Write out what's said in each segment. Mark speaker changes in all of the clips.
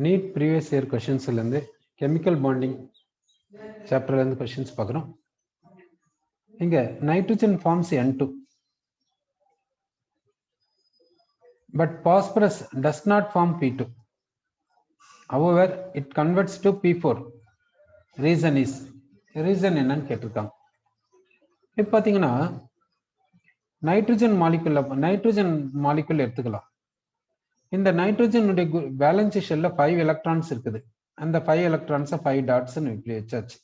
Speaker 1: NEET previous year கொஷின்ஸ்லேருந்து chemical bonding சாப்டர்லேருந்து questions பார்க்குறோம். இங்கே nitrogen forms N2 but phosphorus does not form P2. However, it converts to P4. Reason என்னன்னு கேட்டிருக்காங்க. இப்போ பார்த்தீங்கன்னா நைட்ரஜன் மாலிகுல் எடுத்துக்கலாம். இந்த நைட்ரஜனுடைய வேலன்சி ஷெல்ல 5 எலக்ட்ரான்ஸ் இருக்குது. அந்த 5 எலக்ட்ரான்ஸை 5 டாட்ஸ்ன்னு இப்படி வச்சாச்சு.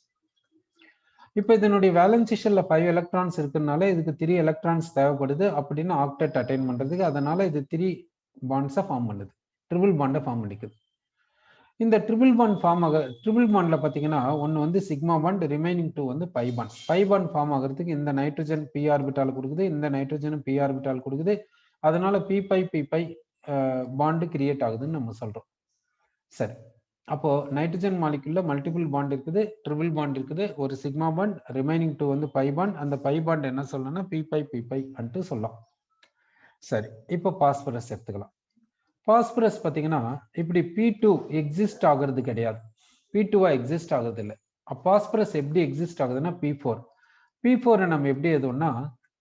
Speaker 1: இப்போ இதனுடைய வேலன்சி ஷெல்ல 5 எலக்ட்ரான்ஸ் இருக்கிறதுனால இதுக்கு 3 எலக்ட்ரான்ஸ் தேவைப்படுது அப்படின்னு ஆக்டெட் அட்டைன் பண்றதுக்கு. அதனால இது 3 பாண்ட்ஸை ஃபார்ம் பண்ணுது, ட்ரிபிள் பாண்டை ஃபார்ம் பண்ணிக்குது. இந்த ட்ரிபிள் பாண்ட்ல பார்த்தீங்கன்னா ஒன்று வந்து சிக்மா பாண்ட், ரிமைனிங் 2 வந்து pi bond. Pi bond form ஆகிறதுக்கு இந்த நைட்ரஜன் பி ஆர்பிட்டால் கொடுக்குது, இந்த நைட்ரஜனும் பி ஆர்பிட்டால் கொடுக்குது. அதனால பி பாண்டு கிரியேட் ஆகுதுன்னு நம்ம சொல்றோம். சரி, அப்போ நைட்ரஜன் மாலிகுல்ல மல்டிபிள் பாண்ட் இருக்குது, ட்ரிபிள் பாண்ட் இருக்குது, ஒரு சிக்மா பாண்ட், ரிமைனிங் 2 வந்து பை பாண்ட். அந்த பை பாண்ட் என்ன சொல்லணும்னா பி அன்ட்டு சொல்லலாம். சரி, இப்போ பாஸ்பரஸ் எடுத்துக்கலாம். பாஸ்பரஸ் பார்த்தீங்கன்னா இப்படி P2 எக்ஸிஸ்ட் ஆகுறது கிடையாது, P2வா எக்ஸிஸ்ட் ஆகுறது இல்லை. பாஸ்பரஸ் எப்படி எக்ஸிஸ்ட் ஆகுதுன்னா P4 நம்ம எப்படி எதுவும்னா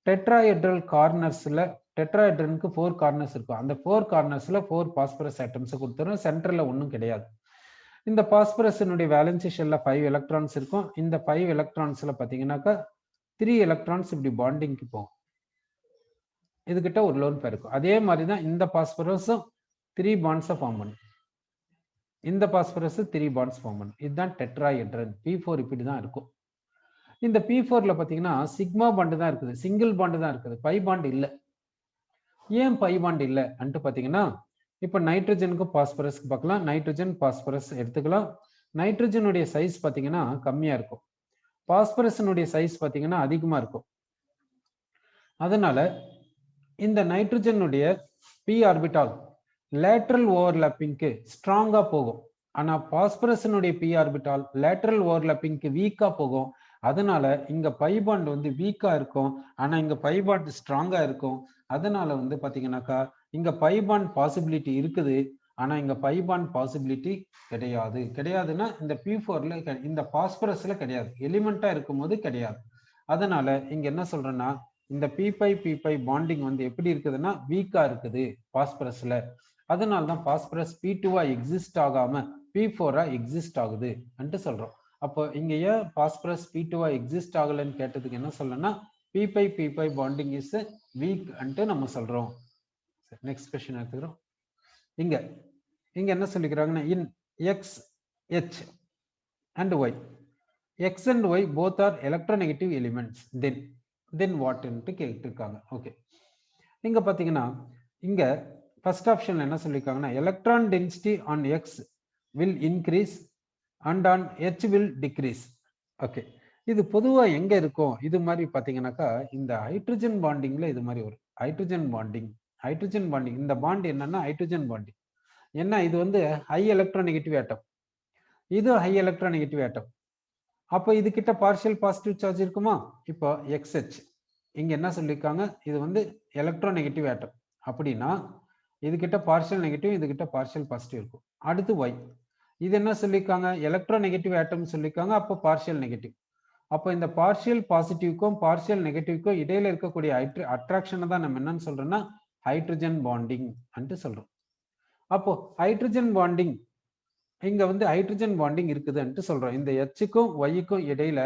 Speaker 1: டெட்ராஹெட்ரல் கார்னர்ஸ்ல, டெட்ராஹெட்ரனுக்கு 4 கார்னர்ஸ் இருக்கும். அந்த 4 கார்னர்ஸ்ல 4 பாஸ்பரஸ் ஆட்டம்ஸ் கொடுத்துரும், சென்டர்ல ஒன்றும் கிடையாது. இந்த பாஸ்பரஸினுடைய வேலன்சி ஷெல்ல 5 எலக்ட்ரான்ஸ் இருக்கும். இந்த 5 எலக்ட்ரான்ஸ்ல பார்த்தீங்கன்னாக்கா 3 எலக்ட்ரான்ஸ் இப்படி பாண்டிங்க்கு போகும், இதுகிட்ட ஒரு லோன் பேர் இருக்கும். அதே மாதிரி தான் இந்த பாஸ்பரஸும் 3 பாண்ட்ஸை ஃபார்ம் பண்ணும், இந்த பாஸ்பரஸ் 3 பாண்ட்ஸ் ஃபார்ம் பண்ணும். இதுதான் டெட்ராஹெட்ரன். P4 இப்படி தான் இருக்கும். இந்த P4ல பார்த்தீங்கன்னா சிக்மா பாண்டு தான் இருக்குது, சிங்கிள் பாண்டு தான் இருக்குது, பை பாண்ட் இல்லை. ஏன் பை பாண்ட் இல்லை அன்ட்டு பார்த்தீங்கன்னா இப்போ நைட்ரஜனுக்கும் பாஸ்பரஸ்க்கு பார்க்கலாம். நைட்ரஜன் பாஸ்பரஸ் எடுத்துக்கலாம். நைட்ரஜனுடைய சைஸ் பார்த்தீங்கன்னா கம்மியா இருக்கும், பாஸ்பரஸினுடைய சைஸ் பார்த்தீங்கன்னா அதிகமா இருக்கும். அதனால இந்த நைட்ரஜனுடைய பி ஆர்பிட்டால் லேட்ரல் ஓவர்லாப்பிங்க்கு ஸ்ட்ராங்கா போகும். ஆனா பாஸ்பரஸினுடைய பி ஆர்பிட்டால் லேட்ரல் ஓவர்லாப்பிங்க்கு வீக்கா போகும். அதனால இங்க பை பாண்ட் வந்து வீக்கா இருக்கும், ஆனா இங்க பை பாண்ட் ஸ்ட்ராங்கா இருக்கும். அதனால வந்து பாத்தீங்கன்னாக்கா இங்க பை பாண்ட் பாசிபிலிட்டி இருக்குது, ஆனா இங்க பை பாண்ட் பாசிபிலிட்டி கிடையாதுன்னா இந்த P4ல இந்த பாஸ்பரஸ்ல கிடையாது, எலிமெண்டா இருக்கும் போது கிடையாது. அதனால இங்க என்ன சொல்றேன்னா இந்த P5 பாண்டிங் வந்து எப்படி இருக்குதுன்னா வீக்கா இருக்குது பாஸ்பரஸ்ல. அதனால தான் பாஸ்பரஸ் P2வா எக்ஸிஸ்ட் ஆகாம P4ஆ எக்ஸிஸ்ட் ஆகுது அன்ட்டு சொல்றோம். அப்போ இங்க ஏன் பாஸ்பரஸ் P2வா எக்ஸிஸ்ட் ஆகலன்னு கேட்டதுக்கு என்ன சொல்லணும்னா P5 bonding is weak and நம்ம சொல்றோம். நெக்ஸ்ட் கொஸ்டின் எடுத்துக்கிறோம். இங்க என்ன சொல்லிக்கிறாங்கன்னா இன் X, H and Y, X and Y both are electronegative elements, then what ன்ட்டு கேட்டிருக்காங்க. ஓகே, இங்க பாத்தீங்கன்னா இங்க ஃபர்ஸ்ட் ஆப்ஷன்ல என்ன சொல்லிருக்காங்கன்னா electron density on X will increase and on H will decrease. Okay, இது பொதுவா எங்க இருக்கும்? இது மாதிரி பாத்தீங்கன்னாக்கா இந்த ஹைட்ரஜன் பாண்டிங்ல இது மாதிரி ஒரு ஹைட்ரஜன் பாண்டிங் இந்த பாண்ட் என்னன்னா ஹைட்ரஜன் பாண்டிங் என்ன, இது வந்து ஹை எலக்ட்ரோநெகட்டிவ் ஆட்டம், இது ஹை எலக்ட்ரோநெகட்டிவ் ஆட்டம். அப்போ இது கிட்ட பார்ஷியல் பாசிட்டிவ் சார்ஜ் இருக்குமா? இப்போ XH இங்க என்ன சொல்லியிருக்காங்க, இது வந்து எலக்ட்ரோநெகட்டிவ் ஆட்டம். அப்படின்னா இது கிட்ட பார்ஷியல் நெகட்டிவ், இது கிட்ட பார்ஷியல் பாசிட்டிவ் இருக்கும். அடுத்து Y, இது என்ன சொல்லியிருக்காங்க, எலக்ட்ரோநெகட்டிவ் ஆட்டம் சொல்லியிருக்காங்க, அப்போ பார்ஷியல் நெகட்டிவ். அப்போ இந்த பார்ஷியல் பாசிட்டிவ்க்கும் பார்ஷியல் நெகட்டிவ்க்கும் இடையில இருக்கக்கூடிய அட்ராக்ஷனை தான் நம்ம என்னன்னு சொல்றோம்னா ஹைட்ரஜன் பாண்டிங் அன்ட்டு சொல்றோம். அப்போ ஹைட்ரஜன் பாண்டிங் இங்க வந்து ஹைட்ரஜன் பாண்டிங் இருக்குதுன்ட்டு சொல்றோம். இந்த Hக்கும் Yக்கும் இடையில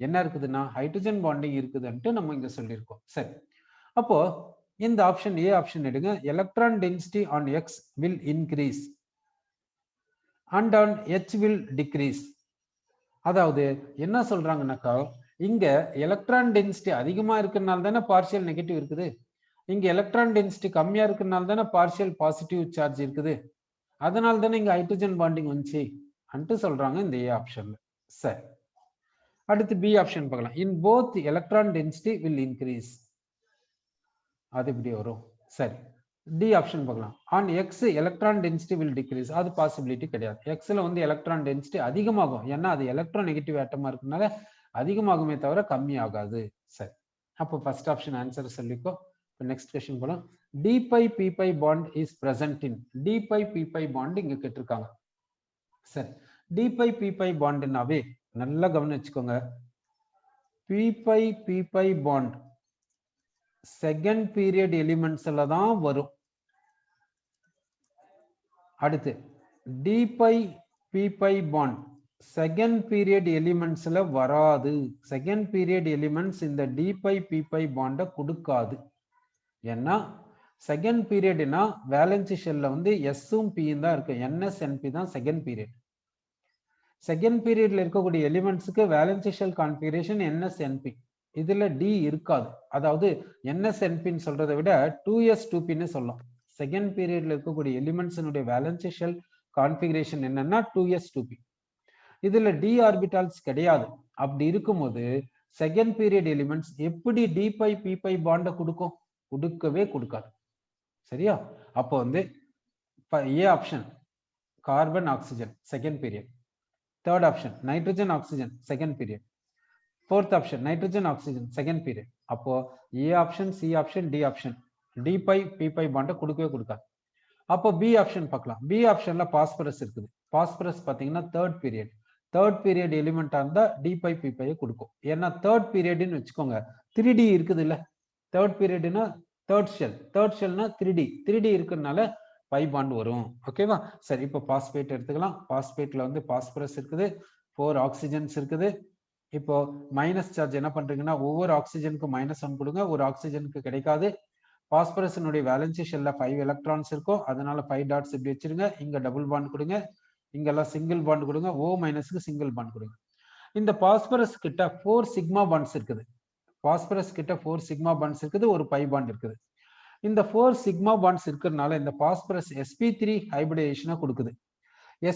Speaker 1: என்ன இருக்குதுன்னா ஹைட்ரஜன் பாண்டிங் இருக்குதுன்ட்டு நம்ம இங்க சொல்லியிருக்கோம். சரி, அப்போ இந்த ஆப்ஷன் ஏ ஆப்ஷன் எடுங்க. Electron density on X will increase and on H will decrease. அதாவது என்ன சொல்றாங்கன்னாக்கா இங்க எலக்ட்ரான் டென்சிட்டி அதிகமா இருக்கிறதுனால தானே பார்ஷியல் நெகட்டிவ் இருக்குது, இங்க எலக்ட்ரான் டென்சிட்டி கம்மியா இருக்கிறதுனால தானே பார்ஷியல் பாசிட்டிவ் சார்ஜ் இருக்குது. அதனால தானே இங்க ஹைட்ரஜன் பாண்டிங் வந்துச்சு அன்ட்டு சொல்றாங்க இந்த ஏ ஆப்ஷன்ல. சரி, அடுத்து பி ஆப்ஷன் பார்க்கலாம். In both electron density will increase, அது இப்படி வரும். சரி, டி ஆப்ஷன் பார்க்கலாம். On X electron density will decrease, அது பாசிபிலிட்டி கிடையாது. Xல வந்து எலக்ட்ரான் டென்சிட்டி அதிகமாகும், ஏன்னா அது எலக்ட்ரோநெகட்டிவ் ஆட்டமா இருக்கனால அதிகமாகுமே தவிர கம்மி ஆகாது. சரி, அப்போ ஃபர்ஸ்ட் ஆப்ஷன் ஆன்சர் சொல்லிக்கோ. நெக்ஸ்ட் கொஸ்டின் போலாம். D5 P5 bond is present in, D5 P5 bond இங்க கேட்டிருக்காங்க. சரி, டி பை பி பை பாண்டுனாவே நல்லா கவனிச்சுக்கோங்க. P pi p pi bond second period எலிமெண்ட்ஸ்ல தான் வரும். அடுத்து d pi p pi bond second period எலிமெண்ட்ஸ்ல வராது. செகண்ட் பீரியட் எலிமெண்ட்ஸ் இந்த டி பை பி பை பாண்டை கொடுக்காது. ஏன்னா செகண்ட் பீரியட்னா வேலன்சி ஷெல்ல வந்து எஸ்ஸும் பியும் தான் இருக்கு. என்எஸ்என்பி தான் செகண்ட் பீரியட். செகண்ட் பீரியட்ல இருக்கக்கூடிய எலிமெண்ட்ஸுக்கு வேலன்சி ஷெல் கான்ஃபிகரேஷன் என்எஸ்என்பி. இதுல டி இருக்காது. அதாவது என்எஸ்என்பின்னு சொல்றதை விட 2s2pன்னு சொல்லலாம். செகண்ட் பீரியட்ல இருக்கக்கூடிய எலிமெண்ட்ஸினுடைய வேலன்சி ஷெல் கான்ஃபிகரேஷன் என்னன்னா 2s2p. இதுல டி ஆர்பிட்டால்ஸ் கிடையாது. அப்படி இருக்கும்போது செகண்ட் பீரியட் எலிமெண்ட்ஸ் எப்படி டி பை பி பை பாண்டை கொடுக்கும்? கொடுக்கவே கொடுக்காது. சரியா? அப்போ வந்து A option carbon oxygen second period, third option nitrogen oxygen second period, fourth option nitrogen oxygen second period. அப்போ A option, C option, D option d pi p pi பாண்டை கொடுக்கவே கொடுக்காது. அப்போ பி ஆப்ஷன் பார்க்கலாம். பி ஆப்ஷன்ல phosphorus இருக்குது. பாஸ்பரஸ் பார்த்தீங்கன்னா தேர்ட் பீரியட். தேர்ட் பீரியட் எலிமெண்டா இருந்தா டி பை பி பை கொடுக்கும். ஏன்னா தேர்ட் பீரியட்னு வச்சுக்கோங்க, 3D இருக்குது இல்ல. தேர்ட் பீரியட்னா தேர்ட் ஷெல், தேர்ட் ஷெல்னா 3D இருக்கிறதுனால பை பாண்ட் வரும். ஓகேவா? சரி, இப்போ பாஸ்பேட் எடுத்துக்கலாம். பாஸ்பேட்ல வந்து பாஸ்பரஸ் இருக்குது, 4 ஆக்சிஜன்ஸ் இருக்குது. இப்போ மைனஸ் சார்ஜ் என்ன பண்றீங்கன்னா ஒவ்வொரு ஆக்சிஜனுக்கு -1 கொடுங்க. ஒரு ஆக்சிஜனுக்கு கிடைக்காது. பாஸ்பரஸினுடைய வேலன்சி ஷெல்ல 5 எலக்ட்ரான்ஸ் இருக்கும். அதனால 5 டாட்ஸ் இப்படி வச்சிருங்க. இங்க டபுள் பாண்ட் கொடுங்க, இங்கெல்லாம் சிங்கிள் பாண்ட் கொடுங்க. O மைனஸ்க்கு சிங்கிள் பாண்ட் கொடுங்க. இந்த பாஸ்பரஸ் கிட்ட 4 சிக்மா பாண்ட்ஸ் இருக்குது. பாஸ்பரஸ் கிட்ட 4 சிக்மா பாண்ட்ஸ் இருக்குது, ஒரு பை பாண்ட் இருக்குது. இந்த 4 சிக்மா பாண்ட்ஸ் இருக்கிறதுனால இந்த பாஸ்பரஸ் sp3 ஹைபிரிடேஷனை கொடுக்குது.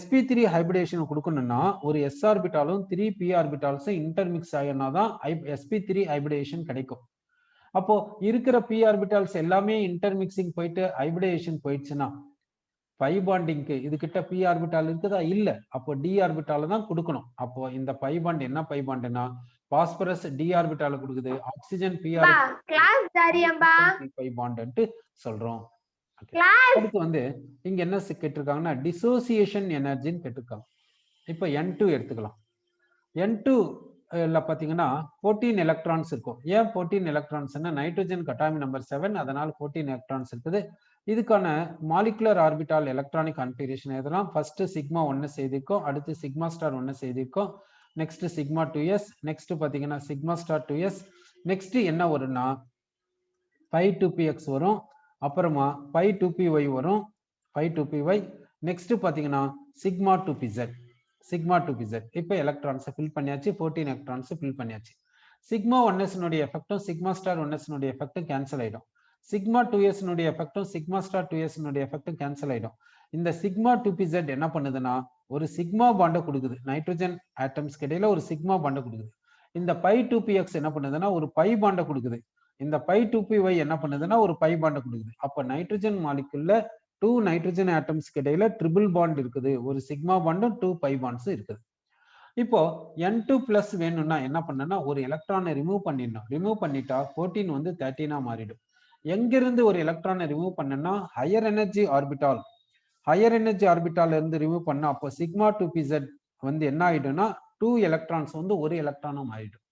Speaker 1: sp3 ஹைபிரிடேஷன் கொடுக்கணும்னா ஒரு s ஆர்பிட்டாலும் 3 p ஆர்பிட்டால்ஸும் இன்டர்மிக்ஸ் ஆகினா தான் sp3 ஹைபிரிடேஷன் கிடைக்கும். அப்போ இருக்கிற p ஆர்பிட்டால்ஸ் எல்லாமே இன்டர்மிக்சிங் போயிட்டு ஹைபிரிடேஷன் போயிடுச்சுன்னா பை பாண்டிங்க்கு இது கிட்ட p ஆர்பிட்டால் இருக்குதா? இல்ல. அப்போ d ஆர்பிட்டால தான் கொடுக்கணும். அப்போ இந்த பை பாண்ட் என்ன பை பாண்ட்னா பாஸ்பரஸ் d ஆர்பிட்டால கொடுக்குது, ஆக்சிஜன் p பை பாண்ட் சொல்றோம். அடுத்து வந்து இங்க என்ன கேட்டிருக்காங்கன்னா டிசோசியேஷன் எனர்ஜின்னு கேட்டிருக்காங்க. இப்போ N2 எடுத்துக்கலாம். N2 பாத்தீங்கன்னா 14 எலக்ட்ரான்ஸ் இருக்கும். ஏன் 14 எலக்ட்ரான்ஸ்னா நைட்ரஜன் அட்டாமிக் நம்பர் 7, அதனால 14 எலக்ட்ரான்ஸ் இருக்குது. இதுக்கான மாலிகுலர் ஆர்பிட்டால் எலக்ட்ரானிக் கான்ஃபிகரேஷன் எதெல்லாம் ஃபர்ஸ்ட் சிக்மா 1 செய்திருக்கோம், அடுத்து சிக்மா ஸ்டார் 1 செய்திருக்கோம், நெக்ஸ்ட் சிக்மா 2s, நெக்ஸ்ட் பாத்தீங்கன்னா சிக்மா ஸ்டார் 2s, நெக்ஸ்ட் என்ன வரும்னா பை 2px வரும், அப்புறமா பை 2py வரும், பை 2py, நெக்ஸ்ட் பாத்தீங்கன்னா சிக்மா 2pz, சிக்மா 2pz. இப்போ எலக்ட்ரான்ஸை ஃபில் பண்ணியாச்சு, 14 எலக்ட்ரான்ஸ் ஃபில் பண்ணியாச்சு. சிக்மா 1s னுடைய எஃபெக்டும் சிக்மா ஸ்டார் 1s னுடைய எஃபெக்டும் கேன்சல் ஆயிடும். சிக்மா 2s னுடைய எஃபெக்டும் சிக்மா ஸ்டார் 2s னுடைய எஃபெக்டும் கேன்சல் ஆயிடும். இந்த சிக்மா 2pz என்ன பண்ணுதுன்னா ஒரு சிக்மா பாண்டை கொடுக்குது. நைட்ரஜன் ஆட்டம்ஸ்க்கு இடையில ஒரு சிக்மா பாண்டை கொடுக்குது. இந்த பை 2px என்ன பண்ணுதுன்னா ஒரு பை பாண்டை கொடுக்குது. இந்த பை 2py என்ன பண்ணுதுன்னா ஒரு பை பாண்டை கொடுக்குது. அப்ப நைட்ரஜன் மாலிகுல்ல 2 நைட்ரஜன் ஆட்டம்ஸ்க்கு இடையில ட்ரிபிள் பாண்ட் இருக்குது. ஒரு சிக்மா பாண்டும் 2 பை பாண்ட்ஸ் இருக்குது. இப்போ N2 பிளஸ் வேணும்னா என்ன பண்ணனா ஒரு எலக்ட்ரானை ரிமூவ் பண்ணிடணும். ரிமூவ் பண்ணிட்டா 14 வந்து 13 மாறிடும். எங்கிருந்து ஒரு எலக்ட்ரானை ரிமூவ் பண்ணனா higher energy orbital, higher energy orbital இருந்து ரிமூவ் பண்ணா அப்போ சிக்மா 2pz வந்து என்ன ஆயிடும்னா 2 எலக்ட்ரான்ஸ் வந்து ஒரு எலக்ட்ரானா மாறிடும்.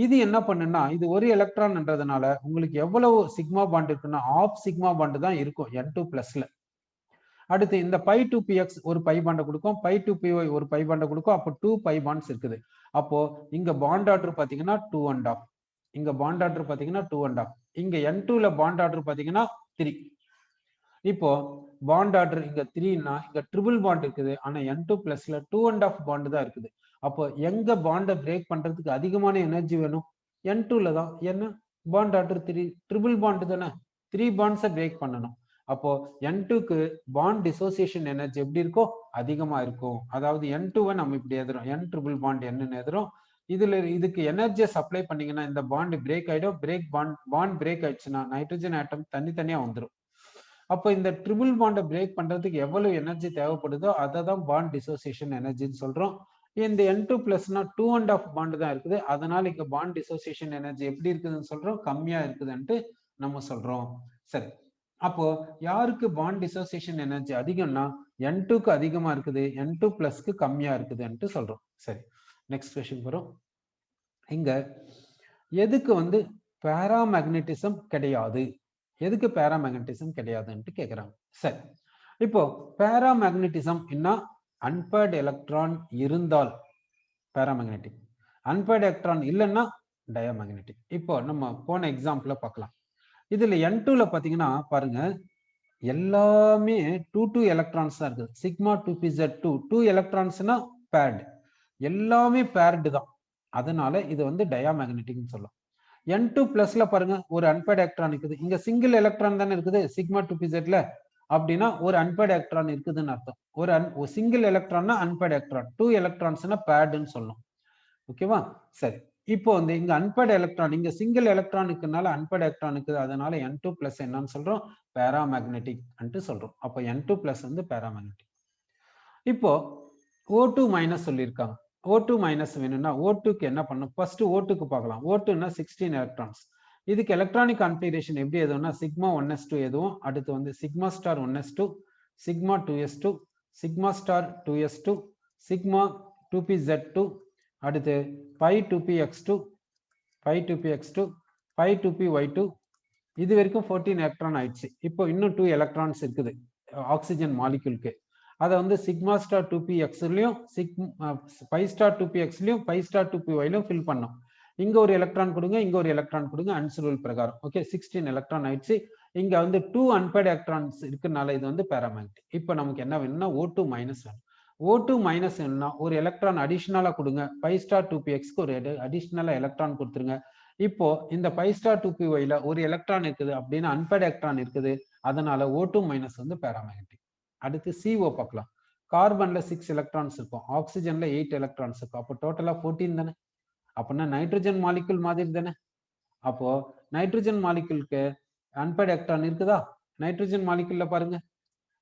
Speaker 1: இது என்ன பண்ணுன்னா இது ஒரு எலக்ட்ரான்ன்றதுனால உங்களுக்கு எவ்வளவு சிக்மா பாண்ட் இருக்குன்னா ஆஃப் சிக்மா பாண்ட் தான் இருக்கும் N2 பிளஸ்ல. அடுத்து இந்த பை 2px ஒரு பை பாண்டை கொடுக்கும், பை 2py ஒரு பை பாண்டை கொடுக்கும். அப்போ 2 பை பாண்ட்ஸ் இருக்குது. அப்போ இங்க பாண்ட் ஆர்டர் பாத்தீங்கன்னா 2.5, இங்க பாண்ட் ஆர்டர் பாத்தீங்கன்னா 2.5, இங்க N2ல பாண்ட் ஆர்டர் பாத்தீங்கன்னா 3. இப்போ பாண்ட் ஆர்டர் இங்க 3னா இங்க ட்ரிபிள் பாண்ட் இருக்குது. ஆனா N2 பிளஸ்ல 2.5 பாண்ட் தான் இருக்குது. அப்போ எங்க பாண்டை பிரேக் பண்றதுக்கு அதிகமான எனர்ஜி வேணும்? N2ல தான். ஏன்னா பாண்ட் ஆர்டர் 3, ட்ரிபிள் பாண்ட் தானே, 3 பாண்ட்ஸை பிரேக் பண்ணணும். அப்போ N2க்கு பாண்ட் டிசோசியேஷன் எனர்ஜி எப்படி இருக்கோ அதிகமா இருக்கும். அதாவது N2வை நம்ம இப்படி எழுதுறோம், N ட்ரிபிள் பாண்ட் என்னன்னு எழுதுறோம். இதுக்கு எனர்ஜியை சப்ளை பண்ணீங்கன்னா இந்த பாண்ட் பிரேக் ஆயிடும். பாண்ட் பிரேக் ஆயிடுச்சுன்னா நைட்ரஜன் ஆட்டம் தனித்தனியா வந்துடும். அப்போ இந்த ட்ரிபிள் பாண்டை பிரேக் பண்றதுக்கு எவ்வளவு எனர்ஜி தேவைப்படுதோ அதை தான் பாண்ட் டிசோசியேஷன் எனர்ஜின்னு சொல்றோம். இந்த N2 பிளஸ்னா 2.5 பாண்ட் தான் இருக்குது. அதனால இங்க பாண்ட் டிசோசியேஷன் எனர்ஜி எப்படி இருக்குதுன்னு சொல்றோம், கம்மியா இருக்குதுன்ட்டு நம்ம சொல்றோம். சரி, அப்போ யாருக்கு பாண்ட் டிசோசியேஷன் எனர்ஜி அதிகம்னா N2க்கு அதிகமா இருக்குது, N2 பிளஸ்க்கு கம்மியா இருக்குதுன்ட்டு சொல்றோம். சரி, நெக்ஸ்ட் கொஸ்டின் வரும். இங்க எதுக்கு வந்து பேராமேக்னெட்டிசம் கிடையாது, எதுக்கு பேராமேக்னெட்டிசம் கிடையாதுன்ட்டு கேக்குறாங்க. சரி, இப்போ பேராமேக்னெட்டிசம் என்ன, அன்பேர்டு எலக்ட்ரான் இருந்தால் பேராமேக்னெட்டிக், அன்பேர்டு எலக்ட்ரான் இல்லைன்னா டயாமேக்னெட்டிக். இப்போ நம்ம போன எக்ஸாம்பிள பார்க்கலாம். இதுல N2ல பாத்தீங்கன்னா பாருங்க, எல்லாமே 2 எலக்ட்ரான்ஸ் தான் இருக்குது. சிக்மா 2pz2 2 எலக்ட்ரான்ஸ்னா பேர்டு, எல்லாமே பேர்டு தான். அதனால இது வந்து டயாமேக்னெட்டிக்னு சொல்லலாம். N2 பிளஸ்ல பாருங்க ஒரு அன்பேர்டு எலக்ட்ரான் இருக்குது. இங்க சிங்கிள் எலக்ட்ரான் தானே இருக்குது சிக்மா 2pzல. அப்படின்னா ஒரு அன்பேர்டு எலக்ட்ரான் இருக்குதுன்னு அர்த்தம். ஒரு சிங்கிள் எலக்ட்ரான்னா அன்பேர்டு எலக்ட்ரான், 2 எலக்ட்ரான்ஸ்னா பேர்டுன்னு சொல்லணும். ஓகேவா? சரி, இப்போ வந்து இங்க அன்பேர்டு எலக்ட்ரான், இங்க சிங்கிள் எலக்ட்ரான் இருக்குனால அன்பேர்டு எலக்ட்ரான் இருக்குது. அதனால N2 பிளஸ் என்னன்னு சொல்றோம், பேராமேக்னெட்டிக் என்று சொல்றோம். அப்போ N2 பிளஸ் வந்து பேராமேக்னெட்டிக். இப்போ O2 மைனஸ் சொல்லியிருக்காங்க. O2 மைனஸ் வேணும்னா O2க்கு என்ன பண்ணும், ஃபர்ஸ்ட் O2க்கு பார்க்கலாம். O2னா 16 எலக்ட்ரான்ஸ். இதுக்கு எலக்ட்ரானிக் கான்ஃபிகரேஷன் எப்படி எதுவும்னா சிக்மா 1s2 எதுவும், அடுத்து வந்து sigma star 1s2, sigma 2s2, sigma star 2s2, sigma 2pz2, அடுத்து pi 2px2, pi 2px2, pi 2py2. இது வரைக்கும் 14 எலக்ட்ரான் ஆயிடுச்சு. இப்போ இன்னும் 2 எலக்ட்ரான்ஸ் இருக்குது ஆக்சிஜன் மாலிக்யூலுக்கு. அதை வந்து சிக்மா ஸ்டார் 2pxலயும் பை ஸ்டார் 2pxலயும் பை ஸ்டார் 2pyலயும் ஃபில் பண்ணோம். இங்க ஒரு எலக்ட்ரான் கொடுங்க, இங்க ஒரு எலக்ட்ரான் கொடுங்க, அன்ஸ் ரூல் பிரகாரம். ஓகே, 16 எலக்ட்ரான் ஆயிடுச்சு. இங்க வந்து 2 அன்பேர்டு எலக்ட்ரான்ஸ் இருக்குனால இது வந்து பேராமேக்னெட்டிக். இப்போ நமக்கு என்ன வேணும்னா O2 மைனஸ் வேணும். O2 மைனஸ் வேணும்னா ஒரு எலக்ட்ரான் அடிஷனலா கொடுங்க, பை ஸ்டார் 2pxக்கு ஒரு அடிஷனலா எலக்ட்ரான் கொடுத்துருங்க. இப்போ இந்த பை ஸ்டார் 2pyல ஒரு எலக்ட்ரான் இருக்குது அப்படின்னா அன்பேர்டு எலக்ட்ரான் இருக்குது. அதனால O2 மைனஸ் வந்து பேராமேக்னெட்டிக். அடுத்து CO பார்க்கலாம். கார்பன்ல 6 எலக்ட்ரான்ஸ் இருக்கும், ஆக்சிஜன்ல 8 எலக்ட்ரான்ஸ் இருக்கும். அப்போ டோட்டலா 14 தானே. அப்படின்னா நைட்ரஜன் மாலிக்யூல் மாதிரி தானே. அப்போ நைட்ரஜன் மாலிக்யூலுக்கு அன்பேர்டு எலக்ட்ரான் இருக்குதா? நைட்ரஜன் மாலிக்யூல்ல பாருங்க,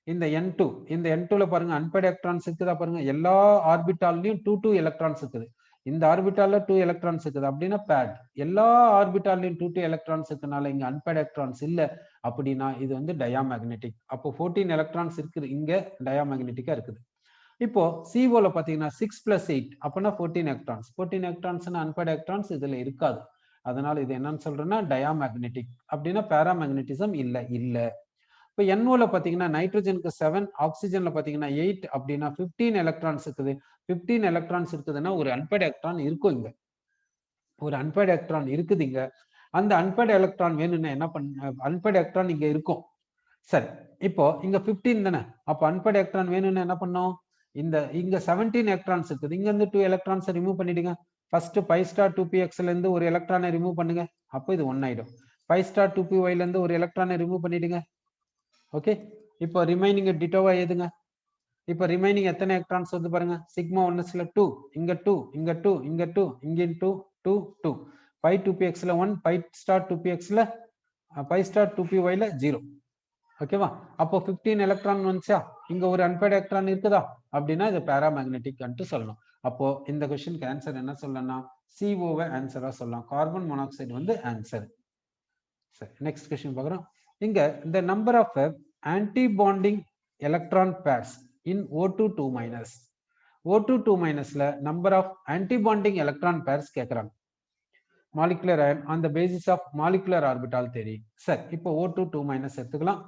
Speaker 1: இந்த N2, இந்த N2ல பாருங்க அன்பேர்டு எலக்ட்ரான்ஸ் இருக்குதா பாருங்க. எல்லா ஆர்பிட்டால்லையும் 2 எலக்ட்ரான்ஸ் இருக்குது. இந்த ஆர்பிட்டால்ல 2 எலக்ட்ரான்ஸ் இருக்குது அப்படின்னா பேட். எல்லா ஆர்பிட்டால்லையும் 2 எலக்ட்ரான்ஸ் இருக்கனால இங்க அன்பேர்டு எலக்ட்ரான்ஸ் இல்ல அப்படின்னா இது வந்து டயாமேக்னெட்டிக். அப்போ 14 எலக்ட்ரான்ஸ் இருக்குது, இங்க டயாமேக்னெட்டிக்கா இருக்குது. இப்போ சிஓல பாத்தீங்கன்னா 6 + 8 அப்படின்னா 14 எலக்ட்ரான்ஸ். 14 எலக்ட்ரான்ஸ்னா அன்பேர்டு எலக்ட்ரான்ஸ் இதுல இருக்காது. அதனால இது என்னன்னு சொல்றேன்னா டயாமேக்னெட்டிக். அப்படின்னா பேராமேக்னெட்டிசம் இல்ல. இப்போ NOல பாத்தீங்கன்னா நைட்ரஜனுக்கு 7, ஆக்சிஜன்ல பாத்தீங்கன்னா 8 அப்படின்னா 15 எலக்ட்ரான்ஸ் இருக்குது. 15 எலக்ட்ரான்ஸ் இருக்குதுன்னா ஒரு அன்பேர்டு எலக்ட்ரான் இருக்கும் இங்க, ஒரு அன்பேர்டு எலக்ட்ரான் இருக்குது இங்க. அந்த அன்பேர்டு எலக்ட்ரான் வேணும்னா என்ன பண்ண, அன்பேர்டு எலக்ட்ரான் இங்க இருக்கும். சரி, இப்போ இங்க 15 தானே. அப்ப அன்பேர்டு எலக்ட்ரான் வேணும்னா என்ன பண்ணோம், இங்க 17 எலக்ட்ரான்ஸ் இருக்குது. இங்க இருந்து 2 எலக்ட்ரான்ஸ் ரிமூவ் பண்ணிடுங்க. ஃபர்ஸ்ட் பை ஸ்டார் 2pxல இருந்து ஒரு எலக்ட்ரானை ரிமூவ் பண்ணுங்க. அப்போ இது 1 ஆயிடும். பை ஸ்டார் 2pyல இருந்து ஒரு எலக்ட்ரானை ரிமூவ் பண்ணிடுங்க. ஓகே, இப்போ ரிமைனிங் டிட்டோவா எதுங்க. இப்போ ரிமைனிங் எத்தனை எலக்ட்ரான்ஸ் வந்து பாருங்க, சிக்மா 1sல 2, இங்க 2, இங்க 2, இங்க 2, இங்க 2, 2, 2. பை 2pxல 1, பை ஸ்டார் 2pxல பை ஸ்டார் 2pyல 0. ஓகேவா? அப்போ 15 எலக்ட்ரான் வந்துச்சா, இங்க ஒரு அன்பேர்டு எலக்ட்ரான் இருக்குதா அப்படின்னா இது பேராமேக்னெட்டிக் சொல்லணும். அப்போ இந்த क्वेश्चनக்கு ஆன்சர் என்ன சொல்லலாம்னா CO-வை ஆன்சரா சொல்லலாம். கார்பன் மோனாக்சைடு வந்து ஆன்சர். சரி, நெக்ஸ்ட் क्वेश्चन பார்க்குறோம். இங்க the number of anti-bonding electron pairs in O2 2-. O2 2-ல number of anti-bonding electron pairs கேக்குறாங்க. molecular ion on the basis of molecular orbital theory. சரி, இப்போ O2 2- எடுத்துக்கலாம்.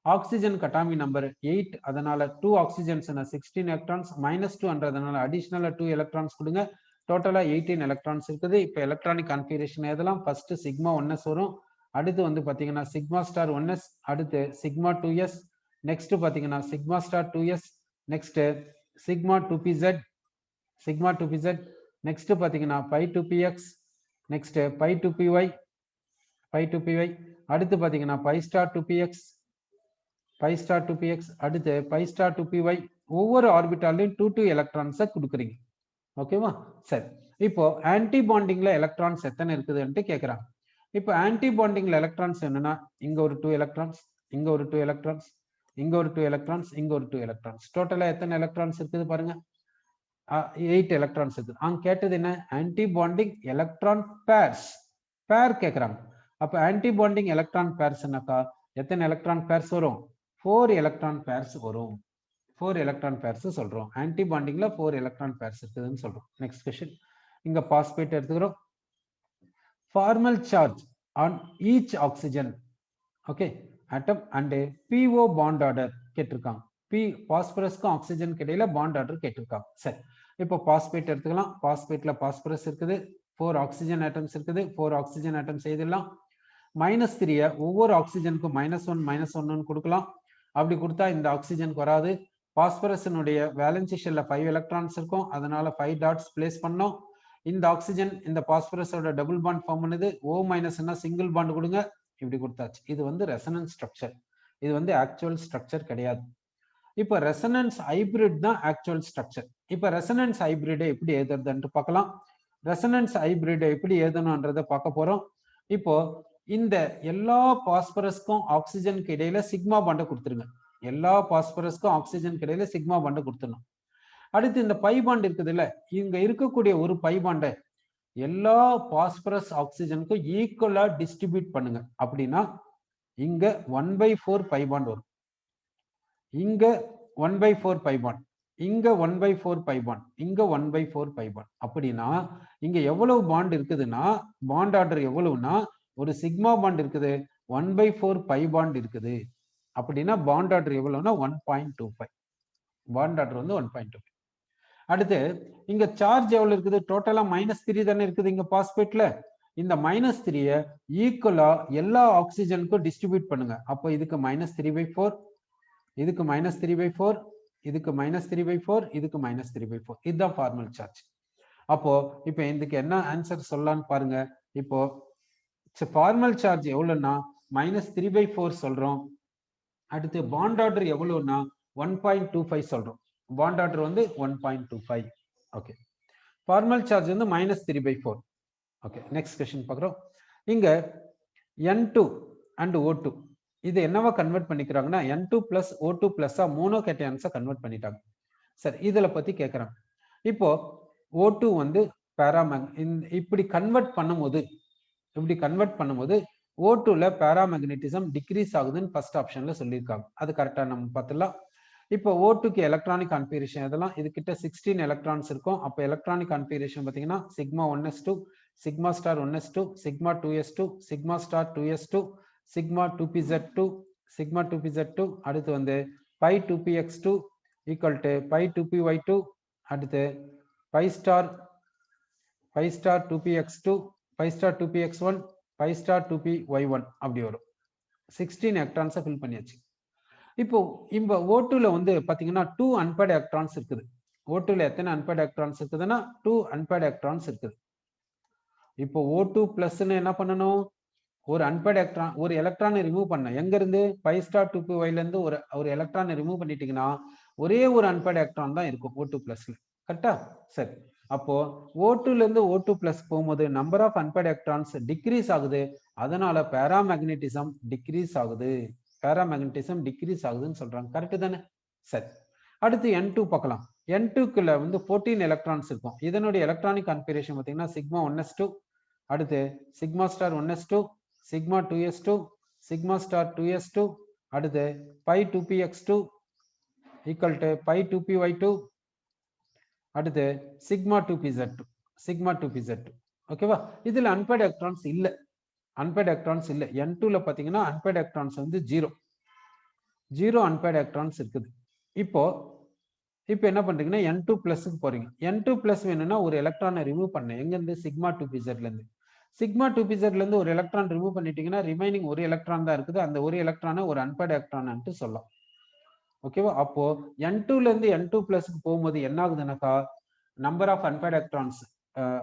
Speaker 1: ஆக்சிஜன் கட்டாமி நம்பர் 8, அதனால 2 oxygens 16 electrons, -2ன்றதுனால அடிஷனலா 2 எலக்ட்ரான்ஸ் கொடுங்க. டோட்டலா 18 எலக்ட்ரான்ஸ் இருக்குது. இப்போ எலக்ட்ரானிக் கான்ஃபிகரேஷன் எதெல்லாம், ஃபர்ஸ்ட் சிக்மா 1s வரும், அடுத்து வந்து பாத்தீங்கன்னா சிக்மா ஸ்டார் 1s, அடுத்து சிக்மா 2s, நெக்ஸ்ட் பாத்தீங்கன்னா sigma star 2s, next sigma 2pz, sigma 2pz, next பாத்தீங்கன்னா pi 2px, next pi 2py, pi 2py, அடுத்து பாத்தீங்கன்னா by star 2px, by star 2px, அடுத்து பை ஸ்டார் 2py. ஒவ்வொரு ஆர்பிட்டாலையும் 2 எலக்ட்ரான்ஸை கொடுக்குறீங்க. ஓகேவா? சரி, இப்போ ஆன்டி பாண்டிங்ல எலக்ட்ரான்ஸ் எத்தனை இருக்குதுன்ட்டு கேட்குறாங்க. இப்போ ஆன்டி பாண்டிங்ல எலக்ட்ரான்ஸ் என்னன்னா இங்க ஒரு 2 எலக்ட்ரான்ஸ், இங்க ஒரு 2 எலக்ட்ரான்ஸ், இங்க ஒரு 2 எலக்ட்ரான்ஸ், இங்க ஒரு 2 எலக்ட்ரான்ஸ். டோட்டலா எத்தனை எலக்ட்ரான்ஸ் இருக்குது பாருங்க, 8 எலக்ட்ரான்ஸ் இருக்குது. அவங்க கேட்டது என்ன, ஆன்டி பாண்டிங் எலக்ட்ரான் பேர்ஸ், பேர் கேட்குறாங்க. அப்போ ஆன்டி பாண்டிங் எலக்ட்ரான் பேர்ஸ்னாக்கா எத்தனை எலக்ட்ரான் பேர்ஸ் வரும், 4 எலக்ட்ரான் பேர்ஸ் வரும். 4 எலக்ட்ரான் பேர்ஸ் சொல்றோம். ஆன்டி பாண்டிங்ல 4 எலக்ட்ரான் பேர்ஸ் இருக்குதுன்னு சொல்றோம். Next question. இங்க பாஸ்பேட் எடுத்துக்கிறோம். Formal charge on each oxygen okay atom and PO bond order கேட்டிருக்காங்க. பாஸ்பரஸ்க்கும் ஆக்சிஜனுக்கு இடையில பாண்ட் ஆர்டர் கேட்டிருக்காங்க. சரி, இப்போ பாஸ்பேட் எடுத்துக்கலாம். பாஸ்பேட்ல பாஸ்பரஸ் இருக்குது, 4 ஆக்சிஜன் ஆட்டம்ஸ் இருக்குது. 4 ஆக்சிஜன் ஆட்டம்ஸ் எழுதிடலாம். -3 ஒவ்வொரு ஆக்சிஜனுக்கும் -1 -1 கொடுக்கலாம். அப்படி கொடுத்தா இந்த ஆக்சிஜனுக்கு வராது. பாஸ்பரஸினுடைய வேலன்சி ஷெல்ல 5 எலக்ட்ரான்ஸ் இருக்கும், அதனால 5 டாட்ஸ் பிளேஸ் பண்ணோம். இந்த ஆக்சிஜன் இந்த பாஸ்பரஸோட டபுள் பாண்ட் ஃபார்ம் பண்ணுது. O- சிங்கிள் பாண்ட் கொடுங்க, இப்படி கொடுத்தாச்சு. இது வந்து ரெசனன்ஸ் ஸ்ட்ரக்சர், இது வந்து ஆக்சுவல் ஸ்ட்ரக்சர் கிடையாது. இப்போ ரெசனன்ஸ் ஹைபிரிட் தான் ஆக்சுவல் ஸ்ட்ரக்சர். இப்போ ரெசனன்ஸ் ஹைபிரிடை எப்படி எழுதுறதுன்னு பார்க்கலாம். ரெசனன்ஸ் ஹைபிரிடை எப்படி எழுதணும்ன்றதை பார்க்க போறோம். இப்போ இந்த எல்லா பாஸ்பரஸ்க்கும் ஆக்சிஜனுக்கு இடையில சிக்மா பாண்டை கொடுத்துருங்க. எல்லா பாஸ்பரஸ்க்கும் ஆக்சிஜனுக்கு இடையில சிக்மா பாண்டை கொடுத்துடணும். அடுத்து இந்த பை பாண்ட் இருக்குது இல்ல, இங்க இருக்கக்கூடிய ஒரு பை பாண்டை எல்லா பாஸ்பரஸ் ஆக்சிஜனுக்கும் ஈக்குவலா டிஸ்ட்ரிபியூட் பண்ணுங்க. அப்படின்னா இங்க 1/4 பை பாண்ட் வரும், இங்க 1/4 பை பாண்ட், இங்க 1/4 பை பாண்ட், இங்க 1/4 பை பாண்ட். அப்படின்னா இங்க எவ்வளவு பாண்ட் இருக்குதுன்னா, பாண்ட் ஆர்டர் எவ்வளவுனா ஒரு சிக்மா பாண்ட் இருக்குது, 1/4 பை பாண்ட் இருக்குது. அப்படின்னா பாண்ட் ஆர்டர் எவ்வளவுனா 1.25. பாண்ட் ஆர்டர் வந்து 1.25. அடுத்து இங்க சார்ஜ் எவ்வளவு இருக்குது, டோட்டலா -3 தானே இருக்குது இங்க பாஸ்பேட்ல. இந்த -3 ஈக்குவலா எல்லா ஆக்சிஜனுக்கும் டிஸ்ட்ரிபியூட் பண்ணுங்க. அப்போ இதுக்கு -3/4, இதுக்கு -3/4, இதுக்கு -3/4, இதுக்கு -3/4. இதுதான் ஃபார்மல் சார்ஜ். அப்போ இப்போ இதுக்கு என்ன ஆன்சர் சொல்லலாம்னு பாருங்க. இப்போ ஃபார்மல் சார்ஜ் எவ்வளவுன்னா -3/4 சொல்றோம். அடுத்து பாண்ட் ஆர்டர் எவ்வளவுன்னா 1.25 சொல்றோம். பாண்ட் ஆர்டர் வந்து 1.25. ஓகே, ஃபார்மல் சார்ஜ் வந்து -3/4. ஓகே, நெக்ஸ்ட் क्वेश्चन பார்க்குறோம். இங்க N2 and O2 இது என்னவா கன்வெர்ட் பண்ணிக்கிறாங்கன்னா N2 + O2 + மோனோ கேட்டயான்ஸா கன்வெர்ட் பண்ணிட்டாங்க. சரி, இதுல பத்தி கேக்குறாங்க. இப்போ O2 வந்து இப்படி கன்வெர்ட் பண்ணும்போது O2ல பாராமேக்னெட்டிசம் டிக்ரீஸ் ஆகுதுன்னு ஃபர்ஸ்ட் ஆப்ஷன்ல சொல்லியிருக்காங்க. அது கரெக்டா நம்ம பார்த்துடலாம். இப்போ O2க்கு எலக்ட்ரானிக் கான்ஃபிகரேஷன் இதெல்லாம் இது கிட்ட 16 எலக்ட்ரான்ஸ் இருக்கும். அப்போ எலக்ட்ரானிக் கான்ஃபிகரேஷன் பார்த்தீங்கன்னா σ1s2, σ*1s2, σ2s2, σ*2s2, σ2pz2, σ2pz2. அடுத்து வந்து π2px2 = π2py2. அடுத்து π*2px2, π*2px1, π*2py1 அப்படி வரும். 16 எலக்ட்ரான்ஸை ஃபில் பண்ணியாச்சு. இப்போ இந்த O2ல வந்து பாத்தீங்கன்னா 2 அன்பேர்ட் எலக்ட்ரான்ஸ் இருக்குது. O2ல எத்தனை அன்பேர்ட் எலக்ட்ரான்ஸ் இருக்குதுன்னா 2 அன்பேர்ட் எலக்ட்ரான்ஸ் இருக்குது. இப்போ O2+ என்ன பண்ணணும், ஒரு அன்பேர்ட் எலக்ட்ரான், ஒரு எலக்ட்ரானை ரிமூவ் பண்ண. எங்க இருந்து π*2py இருந்து ஒரு எலக்ட்ரானை ரிமூவ் பண்ணிட்டீங்கன்னா ஒரே ஒரு அன்பேர்ட் எலக்ட்ரான் தான் இருக்கும் O2+ல. கரெக்டா? சரி, அப்போ O2ல இருந்து O2+ போகும்போது number of unpaired electrons decrease ஆகுது. அதனால பாராமேக்னெட்டிசம் டிக்ரீஸ் ஆகுது. பாராமேக்னெட்டிசம் டிக்ரீஸ் ஆகுதுன்னு சொல்றாங்க. கரெக்ட் தானே? சரி, அடுத்து N2 பார்க்கலாம். N2க்குள்ள வந்து 14 எலக்ட்ரான்ஸ் இருக்கும். இதனுடைய எலக்ட்ரானிக் கான்ஃபிகரேஷன் பார்த்தீங்கன்னா σ1s2, அடுத்து σ*1s2, σ2s2, σ*2s2, அடுத்து π2px2 = π2py2, அடுத்து σ2pz2. ஓகேவா? இதுல அன்பேர்ட் எலக்ட்ரான்ஸ் இல்ல, N2ல பாத்தீங்கன்னா அன்பேர்ட் எலக்ட்ரான்ஸ் வந்து 0 அன்பேர்ட் எலக்ட்ரான்ஸ் இருக்குது. இப்போ என்ன பண்றீங்கன்னா N2+க்கு போறீங்க. N2+ வேணும்னா ஒரு எலக்ட்ரானை ரிமூவ் பண்ண. எங்க இருந்து σ2pzல இருந்து. σ2pzல இருந்து ஒரு எலக்ட்ரான் ரிமூவ் பண்ணிட்டீங்கன்னா ரிமைனிங் ஒரு எலக்ட்ரான் தான் இருக்குது. அந்த ஒரு எலக்ட்ரானை ஒரு அன்பேர்ட் எலக்ட்ரான் சொல்லலாம். ஓகேவா? அப்போ N2ல இருந்து N2+க்கு போகும்போது என்ன ஆகுதுன்னாக்கா நம்பர் ஆஃப் அன்பேர்ட் எலக்ட்ரான்ஸ்,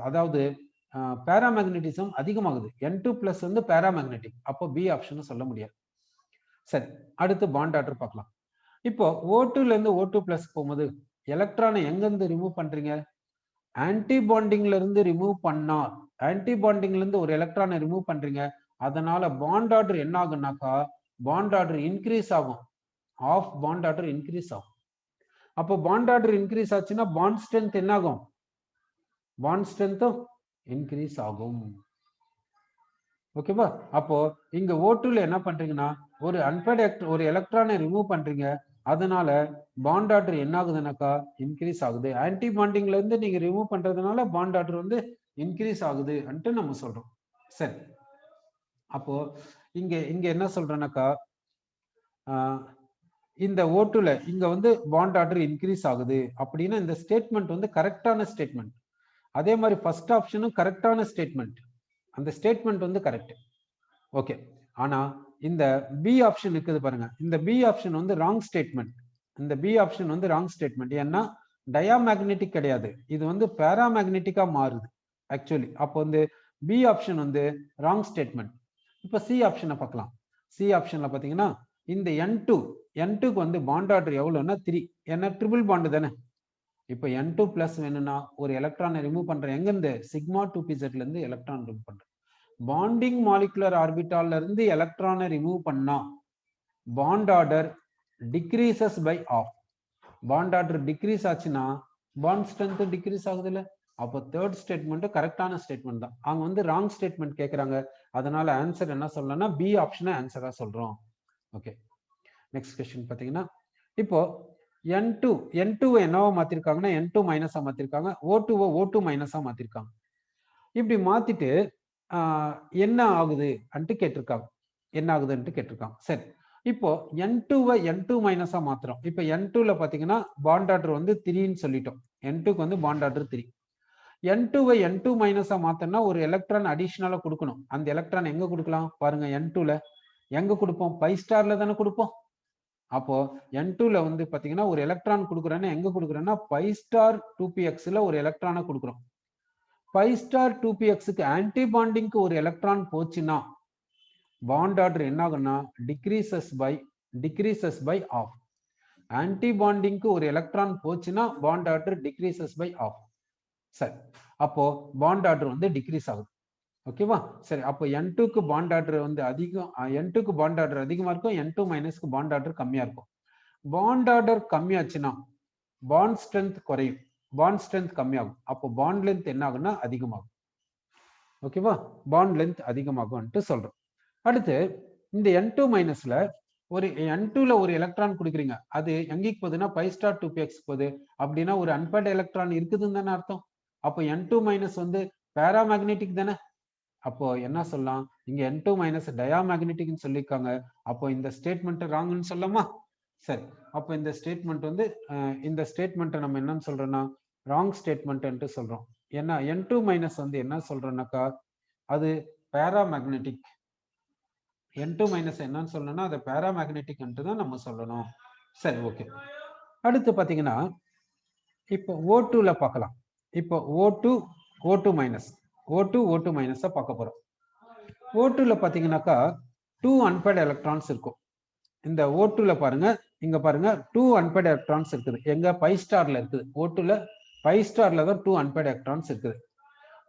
Speaker 1: அதாவது பாராமேக்னெட்டிசம் அதிகமாகுது. N2+ வந்து பாராமேக்னெட்டிக். அப்போ பி ஆப்ஷன் சொல்ல முடியாது. சரி, அடுத்து பாண்ட் ஆர்டர் பார்க்கலாம். இப்போ O2ல இருந்து O2+ போகும்போது எலக்ட்ரானை எங்க இருந்து ரிமூவ் பண்றீங்க, ஆன்டி பாண்டிங்ல இருந்து ரிமூவ் பண்ணா, ஆன்டி பாண்டிங்ல இருந்து ஒரு எலக்ட்ரானை ரிமூவ் பண்றீங்க. அதனால பாண்ட் ஆர்டர் என்ன ஆகும்னாக்கா பாண்ட் ஆர்டர் இன்க்ரீஸ் ஆகும். ஆஃப் பாண்ட் ஆர்டர் இன்க்ரீஸ் ஆகும். அப்போ பாண்ட் ஆர்டர் இன்க்ரீஸ் ஆச்சுன்னா பாண்ட் ஸ்ட்ரென்த் என்ன ஆகும், பாண்ட் ஸ்ட்ரென்த்தும் இன்க்ரீஸ் ஆகும். ஓகேவா? அப்போ இங்க O2ல என்ன பண்றீங்கன்னா ஒரு அன்பேர்ட் ஒரு எலக்ட்ரானை ரிமூவ் பண்றீங்க. அதனால பாண்ட் ஆர்டர் என்ன ஆகுதுனாக்கா இன்க்ரீஸ் ஆகுது. ஆன்டி பாண்டிங்ல இருந்து நீங்க ரிமூவ் பண்றதுனால பாண்ட் ஆர்டர் வந்து இன்க்ரீஸ் ஆகுது அன்ட்டு நம்ம சொல்றோம். சரி, அப்போ இங்க இங்க என்ன சொல்றேன்னாக்கா இந்த ஓட்டுல இங்க வந்து பாண்ட் ஆர்டர் இன்க்ரீஸ் ஆகுது அப்படின்னா இந்த ஸ்டேட்மெண்ட் வந்து கரெக்டான ஸ்டேட்மெண்ட். அதே மாதிரி ஃபர்ஸ்ட் ஆப்ஷனும் கரெக்டான ஸ்டேட்மெண்ட். அந்த ஸ்டேட்மெண்ட் வந்து கரெக்ட். ஓகே, ஆனா இந்த பி ஆப்ஷன் இருக்குது பாருங்க, இந்த பி ஆப்ஷன் வந்து ராங் ஸ்டேட்மெண்ட். இந்த பி ஆப்ஷன் வந்து ராங் ஸ்டேட்மெண்ட். ஏன்னா டயாமேக்னெட்டிக் கிடையாது, இது வந்து பேராமேக்னெட்டிக்கா மாறுது ஆக்சுவலி. அப்போ வந்து பி ஆப்ஷன் வந்து ராங் ஸ்டேட்மெண்ட். இப்போ சி ஆப்ஷனை பார்க்கலாம். சி ஆப்ஷன்ல பாத்தீங்கன்னா இந்த N2க்கு வந்து பாண்ட் ஆர்டர் எவ்வளவுன்னா 3. ஏன்னா ட்ரிபிள் பாண்ட் தானே. இப்போ N2 பிளஸ் வேணும்னா ஒரு எலக்ட்ரானை ரிமூவ் பண்றேன். எங்க இருந்து? சிக்மா 2pzல இருந்து எலக்ட்ரான் ரிமூவ் பண்றேன். பாண்டிங் மாலிகுலர் ஆர்பிட்டால்ல இருந்து எலக்ட்ரானை ரிமூவ் பண்ணா bond order decreases by half. Bond order decrease ஆச்சுன்னா பாண்ட் ஸ்ட்ரென்த் டிக்ரீஸ் ஆகுது இல்ல. அப்போ தேர்ட் ஸ்டேட்மெண்ட் கரெக்டான ஸ்டேட்மெண்ட் தான். அவங்க வந்து ராங் ஸ்டேட்மெண்ட் கேட்கறாங்க. அதனால ஆன்சர் என்ன சொல்லலாம்னா பி ஆப்ஷனை ஆன்சரா சொல்றோம். ஓகே, நெக்ஸ்ட் கொஸ்டின் பாத்தீங்கன்னா இப்போ N2 என்னவா மாத்திருக்காங்கன்னா N2 மைனஸா மாத்திருக்காங்க, O2 மைனஸா மாத்திருக்காங்க. இப்படி மாத்திட்டு என்ன ஆகுது அன்ட்டு கேட்டிருக்காங்க. என்ன ஆகுதுன்ட்டு கேட்டிருக்காங்க. சரி, இப்போ N2 மைனஸா மாத்துறோம். இப்போ N2ல பாத்தீங்கன்னா பாண்ட் ஆர்டர் வந்து 3ன்னு சொல்லிட்டோம். N2க்கு வந்து பாண்ட் ஆர்டர் 3. N2 மைனஸா மாத்தனா ஒரு எலக்ட்ரான் அடிஷனலா கொடுக்கணும். அந்த எலக்ட்ரான் எங்க கொடுக்கலாம் பாருங்க. N2ல எங்க கொடுப்போம்? பை ஸ்டார்ல தானே கொடுப்போம். அப்போ N2ல வந்து பாத்தீங்கன்னா ஒரு எலக்ட்ரான் கொடுக்குறேன்னா எங்க கொடுக்குறேன்னா பை ஸ்டார் 2pxல ஒரு எலக்ட்ரானை கொடுக்குறோம். பை ஸ்டார் 2pxக்கு ஆன்டி பாண்டிங்க்கு ஒரு எலக்ட்ரான் போச்சுன்னா பாண்ட் ஆர்டர் என்ன ஆகும்னா டிக்ரீசஸ் பை ஆஃப். ஆன்டி பாண்டிங்க்கு ஒரு எலக்ட்ரான் போச்சுன்னா bond order decreases by half. சரி, அப்போ பாண்ட் ஆர்டர் வந்து டிக்ரீஸ் ஆகுது. ஓகேவா? சரி, அப்போ N2க்கு பாண்ட் ஆர்டர் வந்து அதிகம், N2க்கு பாண்ட் ஆர்டர் அதிகமா இருக்கும், N2 மைனஸ்க்கு பாண்ட் ஆர்டர் கம்மியா இருக்கும். பாண்ட் ஆர்டர் கம்மியாச்சுன்னா பாண்ட் ஸ்ட்ரென்த் குறையும், பாண்ட் ஸ்ட்ரென்த் கம்மியாகும். அப்போ பாண்ட் லென்த் என்ன ஆகும்னா அதிகமாகும். ஓகேவா? பாண்ட் லென்த் அதிகமாகும்ட்டு சொல்றோம். அடுத்து இந்த N2 மைனஸ்ல ஒரு N2ல ஒரு எலக்ட்ரான் கொடுக்குறீங்க, அது எங்கேக்கு போகுதுன்னா பை ஸ்டார் 2px போகுது. அப்படின்னா ஒரு அன்பேர்ட் எலக்ட்ரான் இருக்குதுன்னு தானே அர்த்தம். அப்போ N2 மைனஸ் வந்து பேராமேக்னெட்டிக் தானே. அப்போ என்ன சொல்லலாம்? இங்க N2 மைனஸ் டயாமேக்னெட்டிக்னு சொல்லியிருக்காங்க. அப்போ இந்த ஸ்டேட்மெண்ட் ராங்னு சொல்லலாமா? சரி, அப்போ இந்த ஸ்டேட்மெண்ட் வந்து இந்த ஸ்டேட்மெண்ட்டை நம்ம என்னன்னு சொல்றோம்னா ராங் ஸ்டேட்மெண்ட் சொல்றோம். ஏன்னா N2 மைனஸ் வந்து என்ன சொல்றோம்னாக்கா அது பேராமேக்னெட்டிக். N2 மைனஸ் என்னன்னு சொல்லணும்னா அதை பேராமேக்னெட்டிக் தான் நம்ம சொல்லணும். சரி, ஓகே. அடுத்து பாத்தீங்கன்னா இப்போ O2ல பார்க்கலாம். இப்போ O2 மைனஸ் பார்க்க போறோம். O2ல பாத்தீங்கன்னாக்கா 2 அன்பேர்ட் எலக்ட்ரான்ஸ் இருக்கும். இந்த O2ல பாருங்க, இங்க பாருங்க 2 அன்பேர்ட் எலக்ட்ரான்ஸ் இருக்குது. எங்க? பை ஸ்டார்ல இருக்குது. O2ல பை ஸ்டார்ல தான் 2 அன்பேர்ட் எலக்ட்ரான்ஸ் இருக்குது.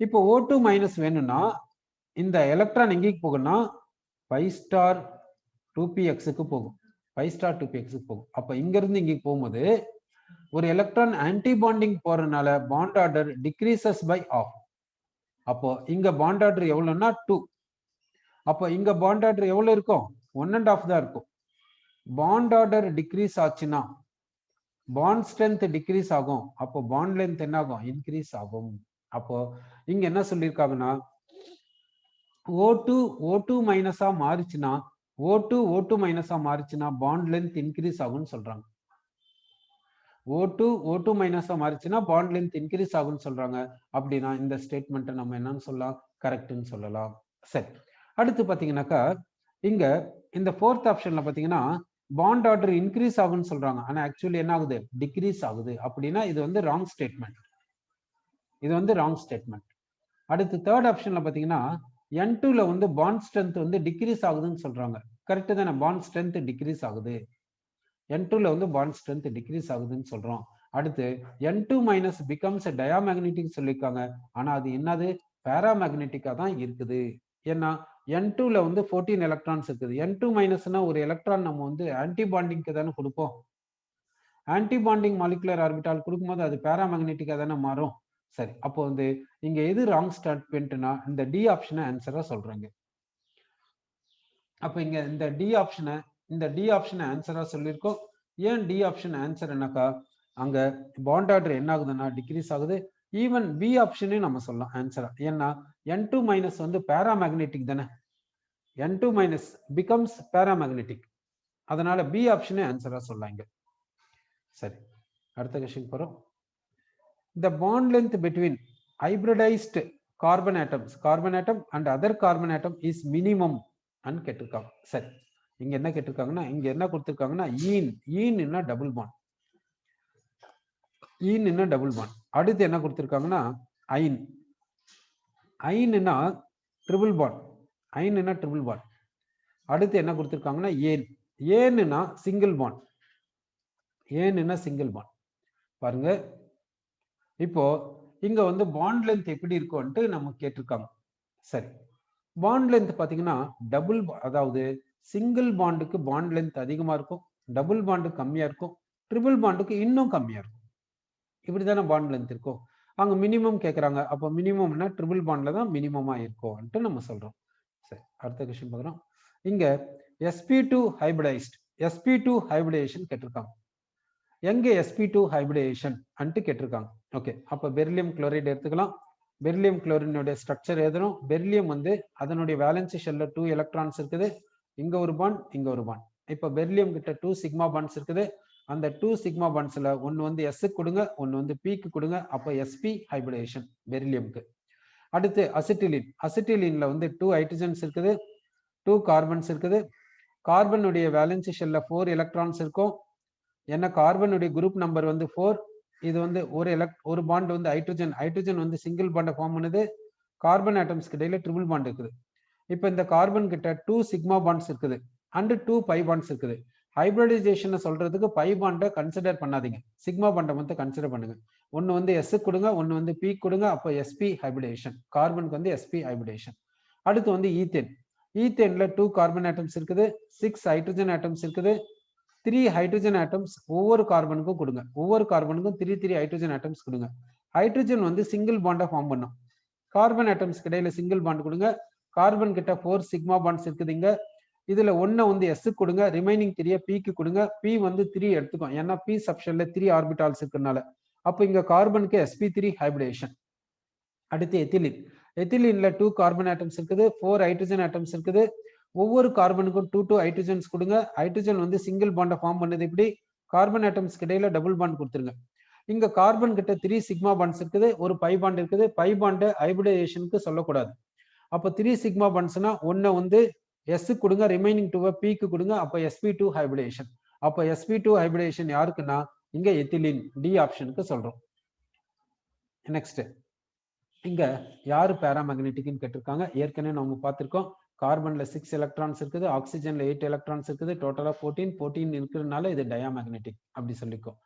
Speaker 1: இப்போ O2 மைனஸ் வேணும்னா இந்த எலக்ட்ரான் எங்கேக்கு போகும்னா பை ஸ்டார் 2pxக்கு போகும். பை ஸ்டார் 2pxக்கு போகும். அப்ப இங்க இருந்து இங்க போகும்போது ஒரு எலக்ட்ரான் ஆன்டி பாண்டிங் போறதுனால bond order decreases by half. அப்போ இங்க பாண்ட் ஆர்டர் எவ்வளவுன்னா 2. அப்போ இங்க பாண்ட் ஆர்டர் எவ்வளவு இருக்கும்? 1.5 தான் இருக்கும். பாண்ட் ஆர்டர் டிக்ரீஸ் ஆச்சுன்னா பாண்ட் ஸ்ட்ரென்த் டிக்ரீஸ் ஆகும். அப்போ பாண்ட் லென்த் என்ன ஆகும்? இன்க்ரீஸ் ஆகும். அப்போ இங்க என்ன சொல்லியிருக்காங்கன்னா O2 மைனஸா மாறிச்சுன்னா O2 மைனஸா மாறிச்சுன்னா பாண்ட் லென்த் இன்க்ரீஸ் ஆகும்னு சொல்றாங்க. O2 மைனஸா மாறிச்சுன்னா பாண்ட் லென்த் இன்க்ரீஸ் ஆகும்னு சொல்றாங்க. அப்படின்னா இந்த ஸ்டேட்மெண்ட்டை நம்ம என்னன்னு சொல்லலாம்? கரெக்ட்னு சொல்லலாம். சரி, அடுத்து பாத்தீங்கன்னாக்கா இங்க இந்த ஃபோர்த் ஆப்ஷன்ல பாத்தீங்கன்னா பாண்ட் ஆர்டர் இன்க்ரீஸ் ஆகும்னு சொல்றாங்க. ஆனா ஆக்சுவலி என்ன ஆகுது? டிக்ரீஸ் ஆகுது. அப்படின்னா இது வந்து ராங் ஸ்டேட்மெண்ட். இது வந்து ராங் ஸ்டேட்மெண்ட். அடுத்து தேர்ட் ஆப்ஷன்ல பாத்தீங்கன்னா N2ல வந்து பாண்ட் ஸ்ட்ரென்த் வந்து டிக்ரீஸ் ஆகுதுன்னு சொல்றாங்க. கரெக்ட் தானே? பாண்ட் ஸ்ட்ரென்த் டிக்ரீஸ் ஆகுது. N2ல வந்து பாண்ட் ஸ்ட்ரென்த் டிக்ரீஸ் ஆகுதுன்னு சொல்றோம். அடுத்து N2 மைனஸ் பிகம்ஸ் டயாமேக்னெட்டிக் சொல்லியிருக்காங்க. ஆனா அது என்னது? பேராமேக்னெட்டிக்கா தான் இருக்குது. ஏன்னா N2ல வந்து 14 எலக்ட்ரான்ஸ் இருக்குது. N2 மைனஸ்னா ஒரு எலக்ட்ரான் நம்ம வந்து ஆன்டி பாண்டிங்க்கு தானே கொடுப்போம். ஆன்டி பாண்டிங் மாலிகுலர் ஆர்பிட்டால் கொடுக்கும்போது அது பேராமேக்னெட்டிக்கா தானே மாறும். சரி, அப்போ வந்து இங்க எது ராங் ஸ்டேட்மெண்ட்னா இந்த டி ஆப்ஷனை ஆன்சரா சொல்றாங்க. அப்ப இங்க இந்த டி ஆப்ஷனை ஆன்சரா சொல்லியிருக்கோம். ஏன் டி ஆப்ஷன் ஆன்சர் என்னக்கா, அங்க பாண்ட் ஆர்டர் என்ன ஆகுதுன்னா டிக்ரீஸ் ஆகுது. ஈவன் பி ஆப்ஷனே நம்ம சொல்லலாம் ஆன்சரா. ஏன்னா N2 மைனஸ் வந்து பேராமேக்னெட்டிக் தானே, N2 மைனஸ் பிகம்ஸ் பேராமேக்னெட்டிக். அதனால பி ஆப்ஷனே ஆன்சரா சொல்லலாம் இங்க. சரி, அடுத்த கொஸ்டின் போறோம். The bond length between hybridized carbon atom and other carbon atom is minimum and கேட்டிருக்காங்க. சரி, இங்க என்ன கேட்டிருக்காங்கன்னா, இங்க என்ன கொடுத்திருக்காங்கன்னா ஈன்னா டபுள் பாண்ட், ஈன்னா டபுள் பாண்ட். அடுத்து என்ன கொடுத்திருக்காங்கன்னா ஐன்னா ட்ரிபிள் பாண்ட், ஐன்னா ட்ரிபிள் பாண்ட். அடுத்து என்ன கொடுத்திருக்காங்கன்னா ஏன்னா சிங்கிள் பாண்ட், ஏன்னா சிங்கிள் பாண்ட். பாருங்க, இப்போ இங்க வந்து பாண்ட் லென்த் எப்படி இருக்கும்ட்டு நம்ம கேட்டிருக்காங்க. சரி, பாண்ட் லென்த் பாத்தீங்கன்னா டபுள், அதாவது சிங்கிள் பாண்டுக்கு பாண்ட் லென்த் அதிகமா இருக்கும், டபுள் பாண்டு கம்மியா இருக்கும், ட்ரிபிள் பாண்டுக்கு இன்னும் கம்மியா இருக்கும். இப்படிதானே பாண்ட் லென்த் இருக்கும். அங்க மினிமம் கேட்கறாங்க, அப்போ மினிமம்னா ட்ரிபிள் பாண்ட்ல தான் மினிமமா இருக்கும்ட்டு நம்ம சொல்றோம். சரி, அடுத்த கொஸ்டின் பார்க்குறோம். இங்க sp2 ஹைபிரிடைஸ்ட், sp2 ஹைபிரிடேஷன் கேட்டிருக்காங்க. எங்க sp2 ஹைபிரிடேஷன் அன்ட்டு கேட்டிருக்காங்க. ஓகே, அப்ப பெரிலியம் குளோரைடு எடுத்துக்கலாம். பெரிலியம் குளோரினுடைய ஸ்ட்ரக்சர் எழுதணும். பெரிலியம் வந்து அதனுடைய வேலன்சி ஷெல்ல 2 எலக்ட்ரான்ஸ் இருக்குது, இங்க ஒரு பாண்ட், இங்க ஒரு பாண்ட். இப்ப பெரிலியம் கிட்ட 2 சிக்மா பாண்ட்ஸ் இருக்குது. அந்த 2 சிக்மா பாண்ட்ஸ்ல ஒன்னு வந்து S கொடுங்க, ஒன்னு வந்து P க்கு கொடுங்க. அப்ப sp ஹைபிரிடேஷன் பெரிலியம்க்கு. அடுத்து அசிட்டிலின், அசிட்டிலின்ல வந்து 2 ஹைட்ரஜன்ஸ் இருக்குது, 2 கார்பன்ஸ் இருக்குது. கார்பனுடைய வேலன்சி ஷெல்ல 4 எலக்ட்ரான்ஸ் இருக்கும். என்ன கார்பனுடைய குரூப் நம்பர் வந்து 4. இது வந்து ஒரு பாண்ட் வந்து ஹைட்ரஜன் வந்து சிங்கிள் பாண்டை ஃபார்ம் பண்ணுது. கார்பன் ஆட்டம்ஸ்க்கு இடையில ட்ரிபிள் பாண்ட் இருக்குது. இப்போ இந்த கார்பன் கிட்ட 2 சிக்மா பாண்ட்ஸ் இருக்குது அண்ட் 2 பை பாண்ட்ஸ் இருக்குது. ஹைபிரிடைசேஷன் சொல்றதுக்கு பை பாண்டை கன்சிடர் பண்ணாதீங்க, சிக்மா பாண்டை மட்டும் கன்சிடர் பண்ணுங்க. ஒன்னு வந்து S கொடுங்க, ஒன்னு வந்து P கொடுங்க. அப்போ sp ஹைபிரிடேஷன், கார்பனுக்கு வந்து sp ஹைபிரிடேஷன். அடுத்து வந்து ஈத்தேன், ஈத்தேன்ல 2 கார்பன் ஆட்டம்ஸ் இருக்குது, 6 ஹைட்ரஜன் ஆட்டம்ஸ் இருக்குது, 3 ஹைட்ரஜன் ஆட்டம்ஸ் ஒவ்வொரு கார்பனுக்கும் கொடுங்க. ஒவ்வொரு கார்பனுக்கும் 3 ஹைட்ரஜன் ஆட்டம்ஸ் கொடுங்க. ஹைட்ரஜன் வந்து சிங்கிள் பாண்டை ஃபார்ம் பண்ணும். கார்பன் ஆட்டம்ஸ் இடையில சிங்கிள் பாண்ட் கொடுங்க. கார்பன் கிட்ட 4 சிக்மா பாண்ட்ஸ் இருக்குதுங்க. இதுல ஒன்ன வந்து S கொடுங்க, ரிமைனிங் 3 P க்கு கொடுங்க. P வந்து 3 எடுத்துக்கும், ஏன்னா P சப்ஷன்ல 3 ஆர்பிட்டால்ஸ் இருக்கறனால. அப்ப இங்க கார்பனுக்கு sp3 ஹைபிரிடேஷன். அடுத்து எத்திலின், எத்திலின்ல 2 கார்பன் ஆட்டம்ஸ் இருக்குது, 4 ஹைட்ரஜன் ஆட்டம்ஸ் இருக்குது. ஒவ்வொரு கார்பனுக்கும் 2 ஹைட்ரஜன்ஸ் கொடுங்க. ஹைட்ரஜன் வந்து சிங்கிள் பாண்டை ஃபார்ம் பண்ணது இப்படி, கார்பன் ஆட்டம்ஸ்க்கு இடையில டபுள் பாண்ட் கொடுத்துருங்க. இங்க கார்பன் கிட்ட 3 சிக்மா பாண்ட்ஸ் இருக்குது, ஒரு பை பாண்ட் இருக்குது. பை பாண்ட் ஹைபிரிடேஷனுக்கு சொல்லக்கூடாது. அப்போ 3 சிக்மா பாண்ட்ஸ்னா ஒன்ன வந்து S கொடுங்க, ரிமைனிங் 2 P க்கு கொடுங்க. அப்போ sp2 ஹைபிரிடேஷன். அப்போ sp2 ஹைபிரிடேஷன் யாருக்குன்னா இங்க எத்திலின், டி ஆப்ஷனுக்கு சொல்றோம். நெக்ஸ்ட், இங்க யாரு பேராமேக்னெட்டிக்னு கேட்டிருக்காங்க. ஏற்கனவே நம்ம பார்த்திருக்கோம். கார்பன்ல 6 எலக்ட்ரான்ஸ் இருக்குது, ஆக்சிஜன்ல 8 எலக்ட்ரான்ஸ் இருக்குது, டோட்டலா 14 இருக்கிறதுனால இது டயாமேக்னெட்டிக் அப்படி சொல்லிக்கும்.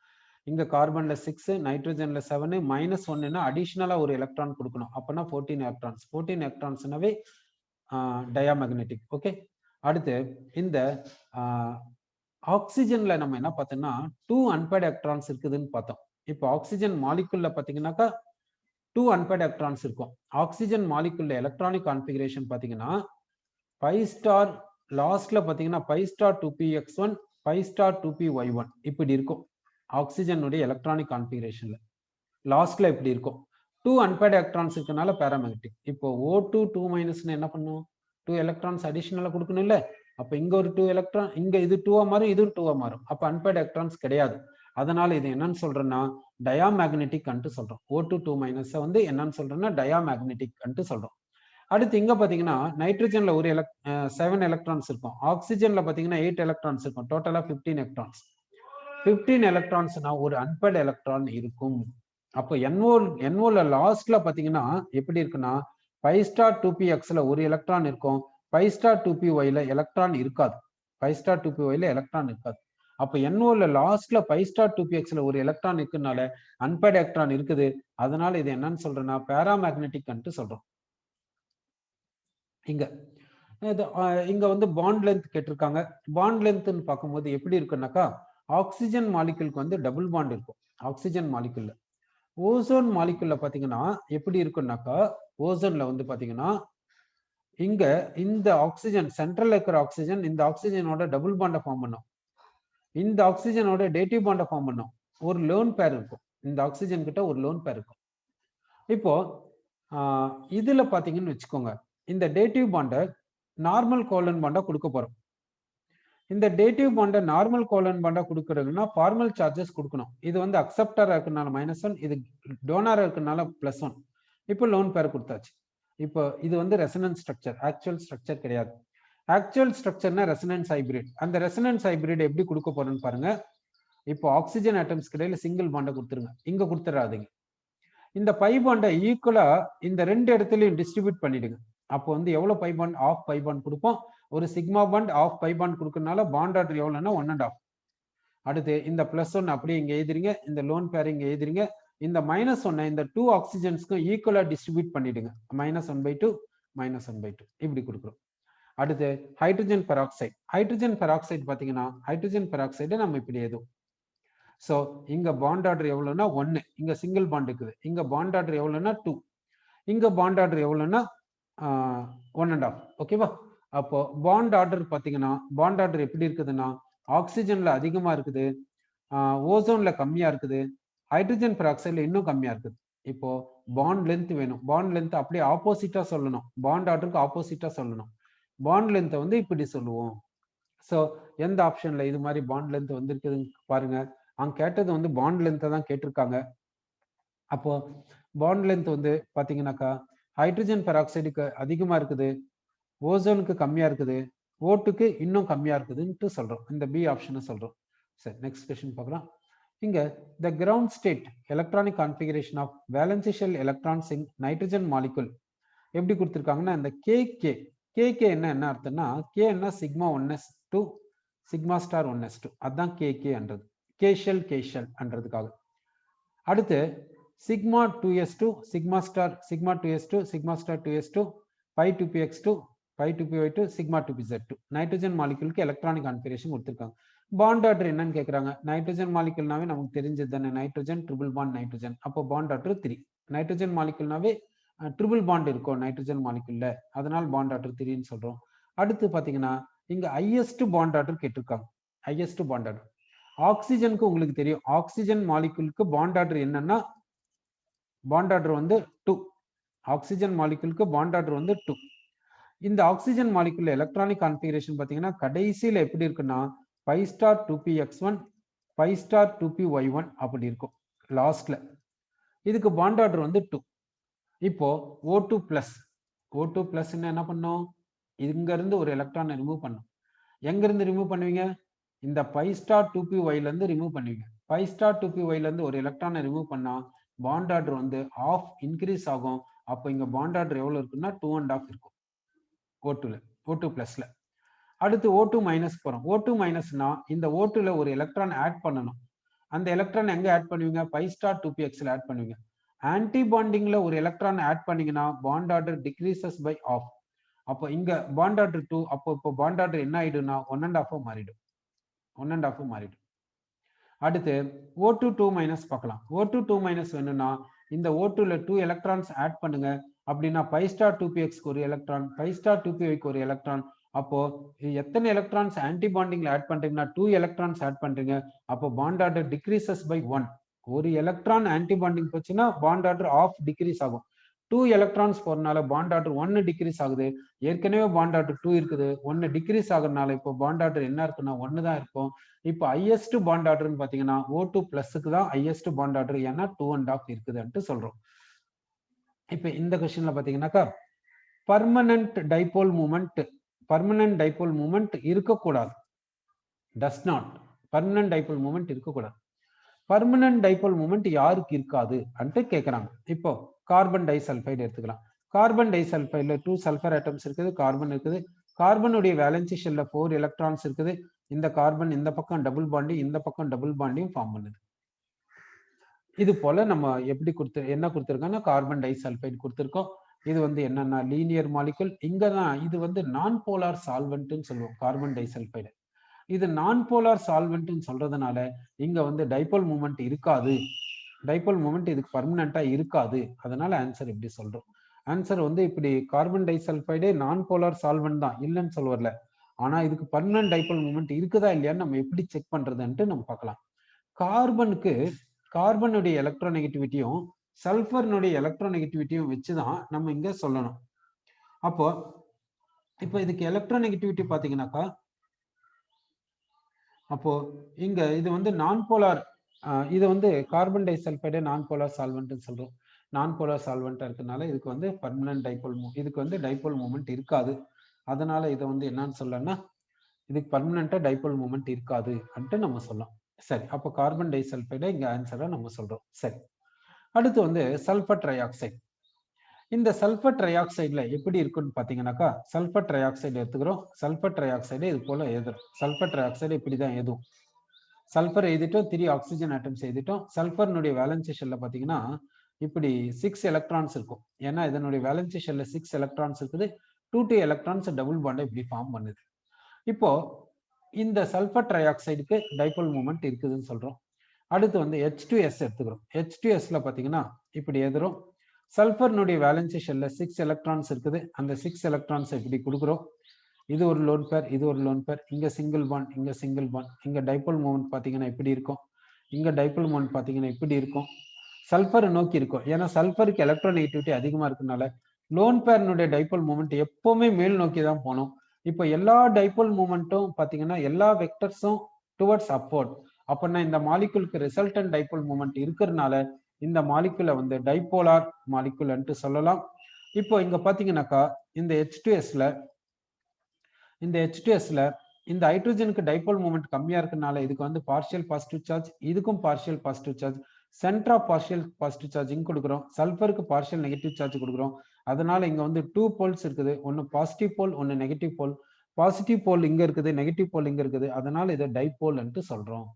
Speaker 1: இங்க கார்பன்ல 6, நைட்ரஜன்ல 7, -1ன்னா அடிஷனலா ஒரு எலக்ட்ரான் கொடுக்கணும். அப்பனா 14 எலக்ட்ரான்ஸ், 14 எலக்ட்ரான்ஸ்னாவே டயாமேக்னெட்டிக். ஓகே, அடுத்து இந்த ஆக்சிஜன்ல நம்ம என்ன பார்த்தோம்னா 2 அன்பேர்ட் எலக்ட்ரான்ஸ் இருக்குதுன்னு பார்த்தோம். இப்போ ஆக்சிஜன் மாலிகுல்ல பாத்தீங்கன்னாக்கா 2 அன்பேர்ட் எலக்ட்ரான்ஸ் இருக்கும். ஆக்சிஜன் மாலிகுல்ல எலக்ட்ரானிக் கான்ஃபிகரேஷன் பாத்தீங்கன்னா pi star லாஸ்ட்ல பாத்தீங்கன்னா pi star 2px1 pi star 2py1 இப்படி இருக்கும். ஆக்சிஜனுடைய எலக்ட்ரானிக் கான்ஃபிகரேஷன்ல லாஸ்ட்ல இப்படி இருக்கும். 2 அன்பேர்ட் எலக்ட்ரான்ஸ் இருக்கனால பேராமேக்னெட்டிக். இப்போ O2 2- என்ன பண்ணும், 2 எலக்ட்ரான்ஸ் அடிஷனலா கொடுக்கணும் இல்ல. அப்ப இங்க ஒரு 2 எலக்ட்ரான், இங்க இது 2 மாறும், இதுவும் 2 மாறும். அப்ப அன்பேர்ட் எலக்ட்ரான்ஸ் கிடையாது. அதனால இது என்னன்னு சொல்றேன்னா டயாமேக்னெட்டிக் அன்ட்டு சொல்றோம். O2 2- வந்து என்னன்னு சொல்றேன்னா டயாமேக்னெட்டிக் அன்ட்டு சொல்றோம். அடுத்து இங்க பாத்தீங்கன்னா நைட்ரஜன்ல ஒரு 7 எலக்ட்ரான்ஸ் இருக்கும், ஆக்சிஜன்ல பாத்தீங்கன்னா 8 எலக்ட்ரான்ஸ் இருக்கும், டோட்டலா 15 எலக்ட்ரான்ஸ். 15 எலக்ட்ரான்ஸ்னா ஒரு அன்பேர்ட் எலக்ட்ரான் இருக்கும். அப்போ NO லாஸ்ட்ல பாத்தீங்கன்னா எப்படி இருக்குன்னா pi star 2pxல ஒரு எலக்ட்ரான் இருக்கும், pi star 2pyல எலக்ட்ரான் இருக்காது, pi star 2pyல எலக்ட்ரான் இருக்காது. அப்ப NO லாஸ்ட்ல pi star 2pxல ஒரு எலக்ட்ரான் இருக்குனால அன்பேர்ட் எலக்ட்ரான் இருக்குது. அதனால இது என்னன்னு சொல்றேன்னா பேராமேக்னெட்டிக் அன்ட்டு சொல்றோம். இங்க வந்து பாண்ட் லென்த் கேட்டிருக்காங்க. பாண்ட் லென்த்னு பார்க்கும்போது எப்படி இருக்குன்னாக்கா ஆக்சிஜன் மாலிகுலுக்கு வந்து டபுள் பாண்ட் இருக்கும் ஆக்சிஜன் மாலிகுல்ல. ஓசோன் மாலிகுல்ல பாத்தீங்கன்னா எப்படி இருக்குன்னாக்கா ஓசோன்ல வந்து பாத்தீங்கன்னா இங்க இந்த ஆக்சிஜன் சென்ட்ரல்ல இருக்கிற ஆக்சிஜன் இந்த ஆக்சிஜனோட டபுள் பாண்டை ஃபார்ம் பண்ணும். இந்த ஆக்சிஜனோட டேட்டிவ் பாண்டை ஃபார்ம் பண்ணும். ஒரு லோன் பேர் இருக்கும். இந்த ஆக்சிஜன் கிட்ட ஒரு லோன் பேர் இருக்கும். இப்போ இதுல பாத்தீங்கன்னு வச்சுக்கோங்க, இந்த டேட்டிவ் பாண்டை நார்மல் கோலன் பாண்டா கொடுக்க போறோம். இந்த டேட்டிவ் பாண்டை நார்மல் கோலன் பாண்டா கொடுக்கறதுன்னா ஃபார்மல் சார்ஜஸ் கொடுக்கணும். இது வந்து அக்செப்டரா இருக்கனால -1, இது டோனரா இருக்கனால +1. இப்போ லோன் பேர் கொடுத்தாச்சு. இப்போ இது வந்து ரெசனன்ஸ் ஸ்ட்ரக்சர், ஆக்சுவல் ஸ்ட்ரக்சர் கிடையாது. ஆக்சுவல் ஸ்ட்ரக்சர்னா ரெசனன்ஸ் ஹைபிரிட். அந்த ரெசனன்ஸ் ஹைபிரிட் எப்படி கொடுக்க போறேன்னு பாருங்க. இப்போ ஆக்சிஜன் ஆட்டம்ஸ் இடையில சிங்கிள் பாண்டை கொடுத்துருங்க, இங்க கொடுத்துடாதீங்க. இந்த பை பாண்டை ஈக்குவலா இந்த 2 இடத்துலயும் டிஸ்ட்ரிபியூட் பண்ணிடுங்க. அப்போ வந்து எவ்வளவு pi bond? Half pi bond கொடுப்போம். ஒரு sigma bond half pi bond கொடுக்கறதுனால பாண்ட் ஆர்டர் எவ்வளவுன்னா 1.5. அடுத்து இந்த +1 அப்படியே இங்க எழுதுறீங்க, இந்த லோன் பேர் இங்க எழுதுறீங்க. இந்த -1 இந்த 2 ஆக்சிஜன்ஸ்க்கும் ஈக்குவலா டிஸ்ட்ரிபியூட் பண்ணிடுங்க. -1/2 -1/2 இப்படி கொடுக்குறோம். அடுத்து ஹைட்ரஜன் பெராக்சைடு. ஹைட்ரஜன் பெராக்சைடு பாத்தீங்கன்னா ஹைட்ரஜன் பெராக்சைடு நம்ம இப்படி எழுதும். சோ இங்க பாண்ட் ஆர்டர் எவ்வளவுன்னா 1, இங்க சிங்கிள் பாண்ட் இருக்குது. இங்க பாண்ட் ஆர்டர் எவ்வளவுன்னா 2, இங்க பாண்ட் ஆர்டர் எவ்வளவுன்னா 1.5. ஓகேவா? அப்போ பாண்ட் ஆர்டர் பாத்தீங்கன்னா பாண்ட் ஆர்டர் எப்படி இருக்குதுன்னா ஆக்சிஜன்ல அதிகமா இருக்குது, ஓசோன்ல கம்மியா இருக்குது, ஹைட்ரஜன் பெராக்சைடுல இன்னும் கம்மியா இருக்குது. இப்போ பாண்ட் லென்த் வேணும். பாண்ட் லென்த் அப்படியே ஆப்போசிட்டா சொல்லணும். பாண்ட் ஆர்டருக்கு ஆப்போசிட்டா சொல்லணும். பாண்ட் லென்த்தை வந்து இப்படி சொல்லுவோம். ஸோ எந்த ஆப்ஷன்ல இது மாதிரி பாண்ட் லென்த் வந்திருக்குதுன்னு பாருங்க. அவங்க கேட்டது வந்து பாண்ட் லென்த்தை தான் கேட்டிருக்காங்க. அப்போ பாண்ட் லென்த் வந்து பாத்தீங்கன்னாக்கா ஹைட்ரஜன் பெராக்சைடுக்கு அதிகமா இருக்குது, ஓசோனுக்கு கம்மியா இருக்குது, ஓட்டுக்கு இன்னும் கம்மியா இருக்குதுன்ட்டு சொல்றோம். இந்த பி ஆப்ஷனை சொல்றோம். சரி, நெக்ஸ்ட் கொஸ்டின் பார்க்கலாம். இங்க the ground state electronic configuration of valency shell electrons in nitrogen molecule எப்படி கொடுத்துருக்காங்கன்னா இந்த கேகே என்ன அர்த்தம்னா கே என்ன sigma 1s2 sigma star 1s2 அதுதான் கேன்றது, கேஷல் என்றதுக்காக. அடுத்து sigma 2s2 sigma star sigma 2s2 sigma star 2s2 pi 2px2 pi 2py2 sigma 2pz2 nitrogen மாலிகுலுக்கு எலக்ட்ரானிக் கான்ஃபிகரேஷன் கொடுத்துருக்காங்க. பாண்ட் ஆர்டர் என்னன்னு கேட்கறாங்க. நைட்ரஜன் மாலிகுல்னாவே நமக்கு தெரிஞ்சது தானே, நைட்ரஜன் ட்ரிபிள் பாண்ட் நைட்ரஜன். அப்போ பாண்ட் ஆர்டர் 3. நைட்ரஜன் மாலிகுல்னாவே ட்ரிபிள் பாண்ட் இருக்கும் நைட்ரஜன் மாலிகுல்ல, அதனால பாண்ட் ஆர்டர் 3ன்னு சொல்றோம். அடுத்து பாத்தீங்கன்னா இங்க ஹையஸ்ட் பாண்ட் ஆர்டர் கேட்டிருக்காங்க. ஹையஸ்ட் பாண்ட் ஆர்டர் ஆக்சிஜனுக்கு உங்களுக்கு தெரியும், ஆக்சிஜன் மாலிகுலுக்கு பாண்ட் ஆர்டர் என்னன்னா பாண்ட் ஆர்டர் வந்து 2. ஆக்சிஜன் மாலிகுலுக்கு பாண்ட் ஆர்டர் வந்து 2. இந்த ஆக்சிஜன் மாலிகுல் எலக்ட்ரானிக் கான்ஃபிகரேஷன் பாத்தீங்கன்னா கடைசியில எப்படி இருக்குன்னா 5*2px1 5*2py1 அப்படி இருக்கும் லாஸ்ட்ல. இதுக்கு பாண்ட் ஆர்டர் வந்து 2. இப்போ O2+ என்ன பண்ணும்? இங்க இருந்து ஒரு எலக்ட்ரானை ரிமூவ் பண்ணும். எங்க இருந்து ரிமூவ் பண்ணுவீங்க? இந்த 5*2py இருந்து ரிமூவ் பண்ணுவீங்க. 5*2py இருந்து ஒரு எலக்ட்ரானை ரிமூவ் பண்ணா பாண்ட் ஆர்டர் வந்து ½ இன்க்ரீஸ் ஆகும். அப்போ இங்க பாண்ட் ஆர்டர் எவ்வளவு இருக்குன்னா 2.5 இருக்கும் O2+ல. அடுத்து O2- போறோம். O2- இந்த O2ல ஒரு எலக்ட்ரான் ஆட் பண்ணணும். அந்த எலக்ட்ரான் எங்க ஆட் பண்ணுவீங்க? 5*2px ஆட் பண்ணுவீங்க. ஆன்டி பாண்டிங்ல ஒரு எலக்ட்ரான் ஆட் பண்ணீங்கன்னா பாண்ட் ஆர்டர் டிக்ரீசஸ் பை ½ அப்போ இங்க பாண்ட் ஆர்டர் 2. அப்போ இப்போ பாண்ட் ஆர்டர் என்ன ஆயிடும்னா 1.5 மாறிடும். 1.5 மாறிடும். அடுத்து O2 பார்க்கலாம். O2 வேணும்னா இந்த O2ல 2 எலக்ட்ரான்ஸ் ஆட் பண்ணுங்க. அப்படின்னா 5*2px ஒரு எலக்ட்ரான், 5*2py ஒரு எலக்ட்ரான். அப்போ எத்தனை எலக்ட்ரான்ஸ் ஆன்டி பாண்டிங்ல ஆட் பண்றீங்கன்னா 2 எலக்ட்ரான்ஸ் ஆட் பண்றீங்க. அப்போ பாண்ட் ஆர்டர் டிக்ரீசஸ் பை 1. ஒரு எலக்ட்ரான் ஆன்டி பாண்டிங் போச்சுன்னா பாண்ட் ஆர்டர் ½ டிக்ரீஸ் ஆகும். 2 எலக்ட்ரான்ஸ் போறதுனால பாண்ட் ஆர்டர் 1 டிக்ரீஸ் ஆகுது. ஏற்கனவே பாண்ட் ஆர்டர் 2 இருக்குது, 1 டிக்ரீஸ் ஆகுறதுனால இப்போ பாண்ட் ஆர்டர் என்ன இருக்குன்னா 1 தான் இருக்கும். இப்போ ஹையஸ்ட் பாண்ட் ஆர்டர்னு பாத்தீங்கன்னா O2+க்கு தான் ஹையஸ்ட் பாண்ட் ஆர்டர், ஏன்னா 2.5 இருக்குதுன்ட்டு சொல்றோம். இப்ப இந்த கொஸ்டின்ல பாத்தீங்கன்னாக்கா பர்மனன்ட் டைபோல் மூமெண்ட் இருக்கக்கூடாது. Does not permanent dipole moment இருக்கக்கூடாது. பர்மனன்ட் டைபோல் மூமெண்ட் யாருக்கு இருக்காது அன்ட்டு கேட்கறாங்க. இப்போ கார்பன் டைசல்பைடு எடுத்துக்கலாம். கார்பன் டைசல்பைடுல 2 சல்பர் ஆட்டம்ஸ் இருக்குது, கார்பன் இருக்குது. கார்பனுடைய வேலன்சி ஷெல்ல 4 எலக்ட்ரான்ஸ் இருக்குது. இந்த கார்பன் இந்த பக்கம் டபுள் பாண்டி, இந்த பக்கம் டபுள் பாண்டியும் ஃபார்ம் பண்ணுது. இது போல நம்ம எப்படி என்ன கொடுத்துருக்கோம்னா கார்பன் டைசல்பைடு கொடுத்துருக்கோம். இது வந்து என்னன்னா லீனியர் மாலிகுல். இங்கதான் இது வந்து நான் போலார் சால்வெண்ட்னு சொல்லுவோம் கார்பன் டைசல்பைடு. இது நான் போலார் சால்வெண்ட்னு சொல்றதுனால இங்க வந்து டைபோல் மூமெண்ட் இருக்காது. டைபோல் மூமெண்ட் இதுக்கு பர்மனண்டா இருக்காது. அதனால ஆன்சர் இப்படி சொல்றோம். ஆன்சர் வந்து இப்படி கார்பன் டைசல்பைடே நான் போலார் சால்வெண்ட் தான், இல்லைன்னு சொல்ல வரல. ஆனா இதுக்கு பர்மனன்ட் டைபோல் மூமெண்ட் இருக்குதா இல்லையான்னு நம்ம எப்படி செக் பண்றதுன்ட்டு நம்ம பார்க்கலாம். கார்பனுக்கு கார்பனுடைய எலக்ட்ரோநெகட்டிவிட்டியும் சல்ஃபர்னுடைய எலக்ட்ரோநெகட்டிவிட்டியும் வச்சுதான் நம்ம இங்க சொல்லணும். அப்போ இப்போ இதுக்கு எலக்ட்ரோநெகட்டிவிட்டி பாத்தீங்கன்னாக்கா, அப்போ இங்க இது வந்து நான் போலார், இது வந்து கார்பன் டை சல்பைடு நான் போலார் சால்வெண்ட் சொல்றோம். நான் போலார் சால்வெண்டா இருக்கனால இதுக்கு வந்து பர்மனன்ட் டைபோல் இதுக்கு வந்து டைபோல் மூமெண்ட் இருக்காது. அதனால இதை வந்து என்னன்னு சொல்லலாம்னா இதுக்கு பர்மனண்டா டைபோல் மூமெண்ட் இருக்காது அப்படின்ட்டு நம்ம சொல்லலாம். சரி, அப்போ கார்பன் டை சல்பைடை இங்க ஆன்சரா நம்ம சொல்றோம். சரி, அடுத்து வந்து சல்பர் ட்ரை ஆக்சைடு. இந்த சல்பர் ட்ரை ஆக்சைடுல எப்படி இருக்குன்னு பாத்தீங்கன்னாக்கா, சல்பர் ட்ரை ஆக்சைடு எடுத்துக்கிறோம். சல்பர் ட்ரை ஆக்சைடு இது போல எழுதுறோம். சல்பர் ட்ரை ஆக்சைடு இப்படிதான் எழுதும். சல்பர் எழுதிட்டோம், 3 ஆக்சிஜன் ஆட்டம்ஸ் எழுதிட்டோம். சல்பர்னுடைய வேலன்சி ஷெல்ல பாத்தீங்கன்னா இப்படி 6 எலக்ட்ரான்ஸ் இருக்கும். ஏன்னா இதனுடைய வேலன்சி ஷெல்ல 6 எலக்ட்ரான்ஸ் இருக்குது. 2 எலக்ட்ரான்ஸ் டபுள் பாண்டை இப்படி ஃபார்ம் பண்ணுது. இப்போ இந்த சல்பர் ட்ரை ஆக்சைடுக்கு டைபோல் மூமெண்ட் இருக்குதுன்னு சொல்றோம். அடுத்து வந்து H2S எடுத்துக்கிறோம். H2Sல பாத்தீங்கன்னா இப்படி எழுதுறோம். சல்பர்னுடைய வேலன்சி ஷெல்ல 6 எலக்ட்ரான்ஸ் இருக்குது. அந்த 6 எலக்ட்ரான்ஸ் இப்படி கொடுக்குறோம். இது ஒரு லோன் பேர், இது ஒரு லோன் பேர், இங்க சிங்கிள் பாண்ட், இங்க சிங்கிள் பாண்ட், இங்க டைபோல் மூமெண்ட் பாத்தீங்கன்னா இப்படி இருக்கும், இங்க டைபோல் மூமெண்ட் பாத்தீங்கன்னா இப்படி இருக்கும். சல்பரை நோக்கி இருக்கும். ஏன்னா சல்பருக்கு எலக்ட்ரோநெகட்டிவிட்டி அதிகமா இருக்கனால லோன் பேர்னுடைய டைபோல் மூமெண்ட் எப்பவுமே மேல் நோக்கி தான் போகணும். இப்போ எல்லா டைபோல் மூமெண்ட்டும் பாத்தீங்கன்னா எல்லா வெக்டர்ஸும் டுவர்ட்ஸ் அப்வர்ட். அப்படின்னா இந்த மாலிகுலுக்கு ரிசல்டன்ட் டைபோல் மூமெண்ட் இருக்கிறதுனால இந்த மாலிகுலை வந்து டைபோலார் மாலிகுல்ன்ட்டு சொல்லலாம். இப்போ இங்க பாத்தீங்கன்னாக்கா இந்த H2Sல இந்த ஹைட்ரஜனுக்கு டைபோல் மூமெண்ட் கம்மியா இருக்கனால இதுக்கு வந்து பார்ஷியல் பாசிட்டிவ் சார்ஜ், இதுக்கும் partial positive charge, centre of partial positive charge இங்க கொடுக்குறோம். சல்பருக்கு பார்ஷியல் நெகட்டிவ் சார்ஜ் கொடுக்குறோம். அதனால இங்க வந்து 2 போல்ஸ் இருக்குது. ஒன்னு பாசிட்டிவ் போல், ஒன்னு நெகட்டிவ் போல். பாசிட்டிவ் போல் இங்க இருக்குது, நெகட்டிவ் போல் இங்க இருக்குது. அதனால இதை டைபோல்ன்ட்டு சொல்றோம்.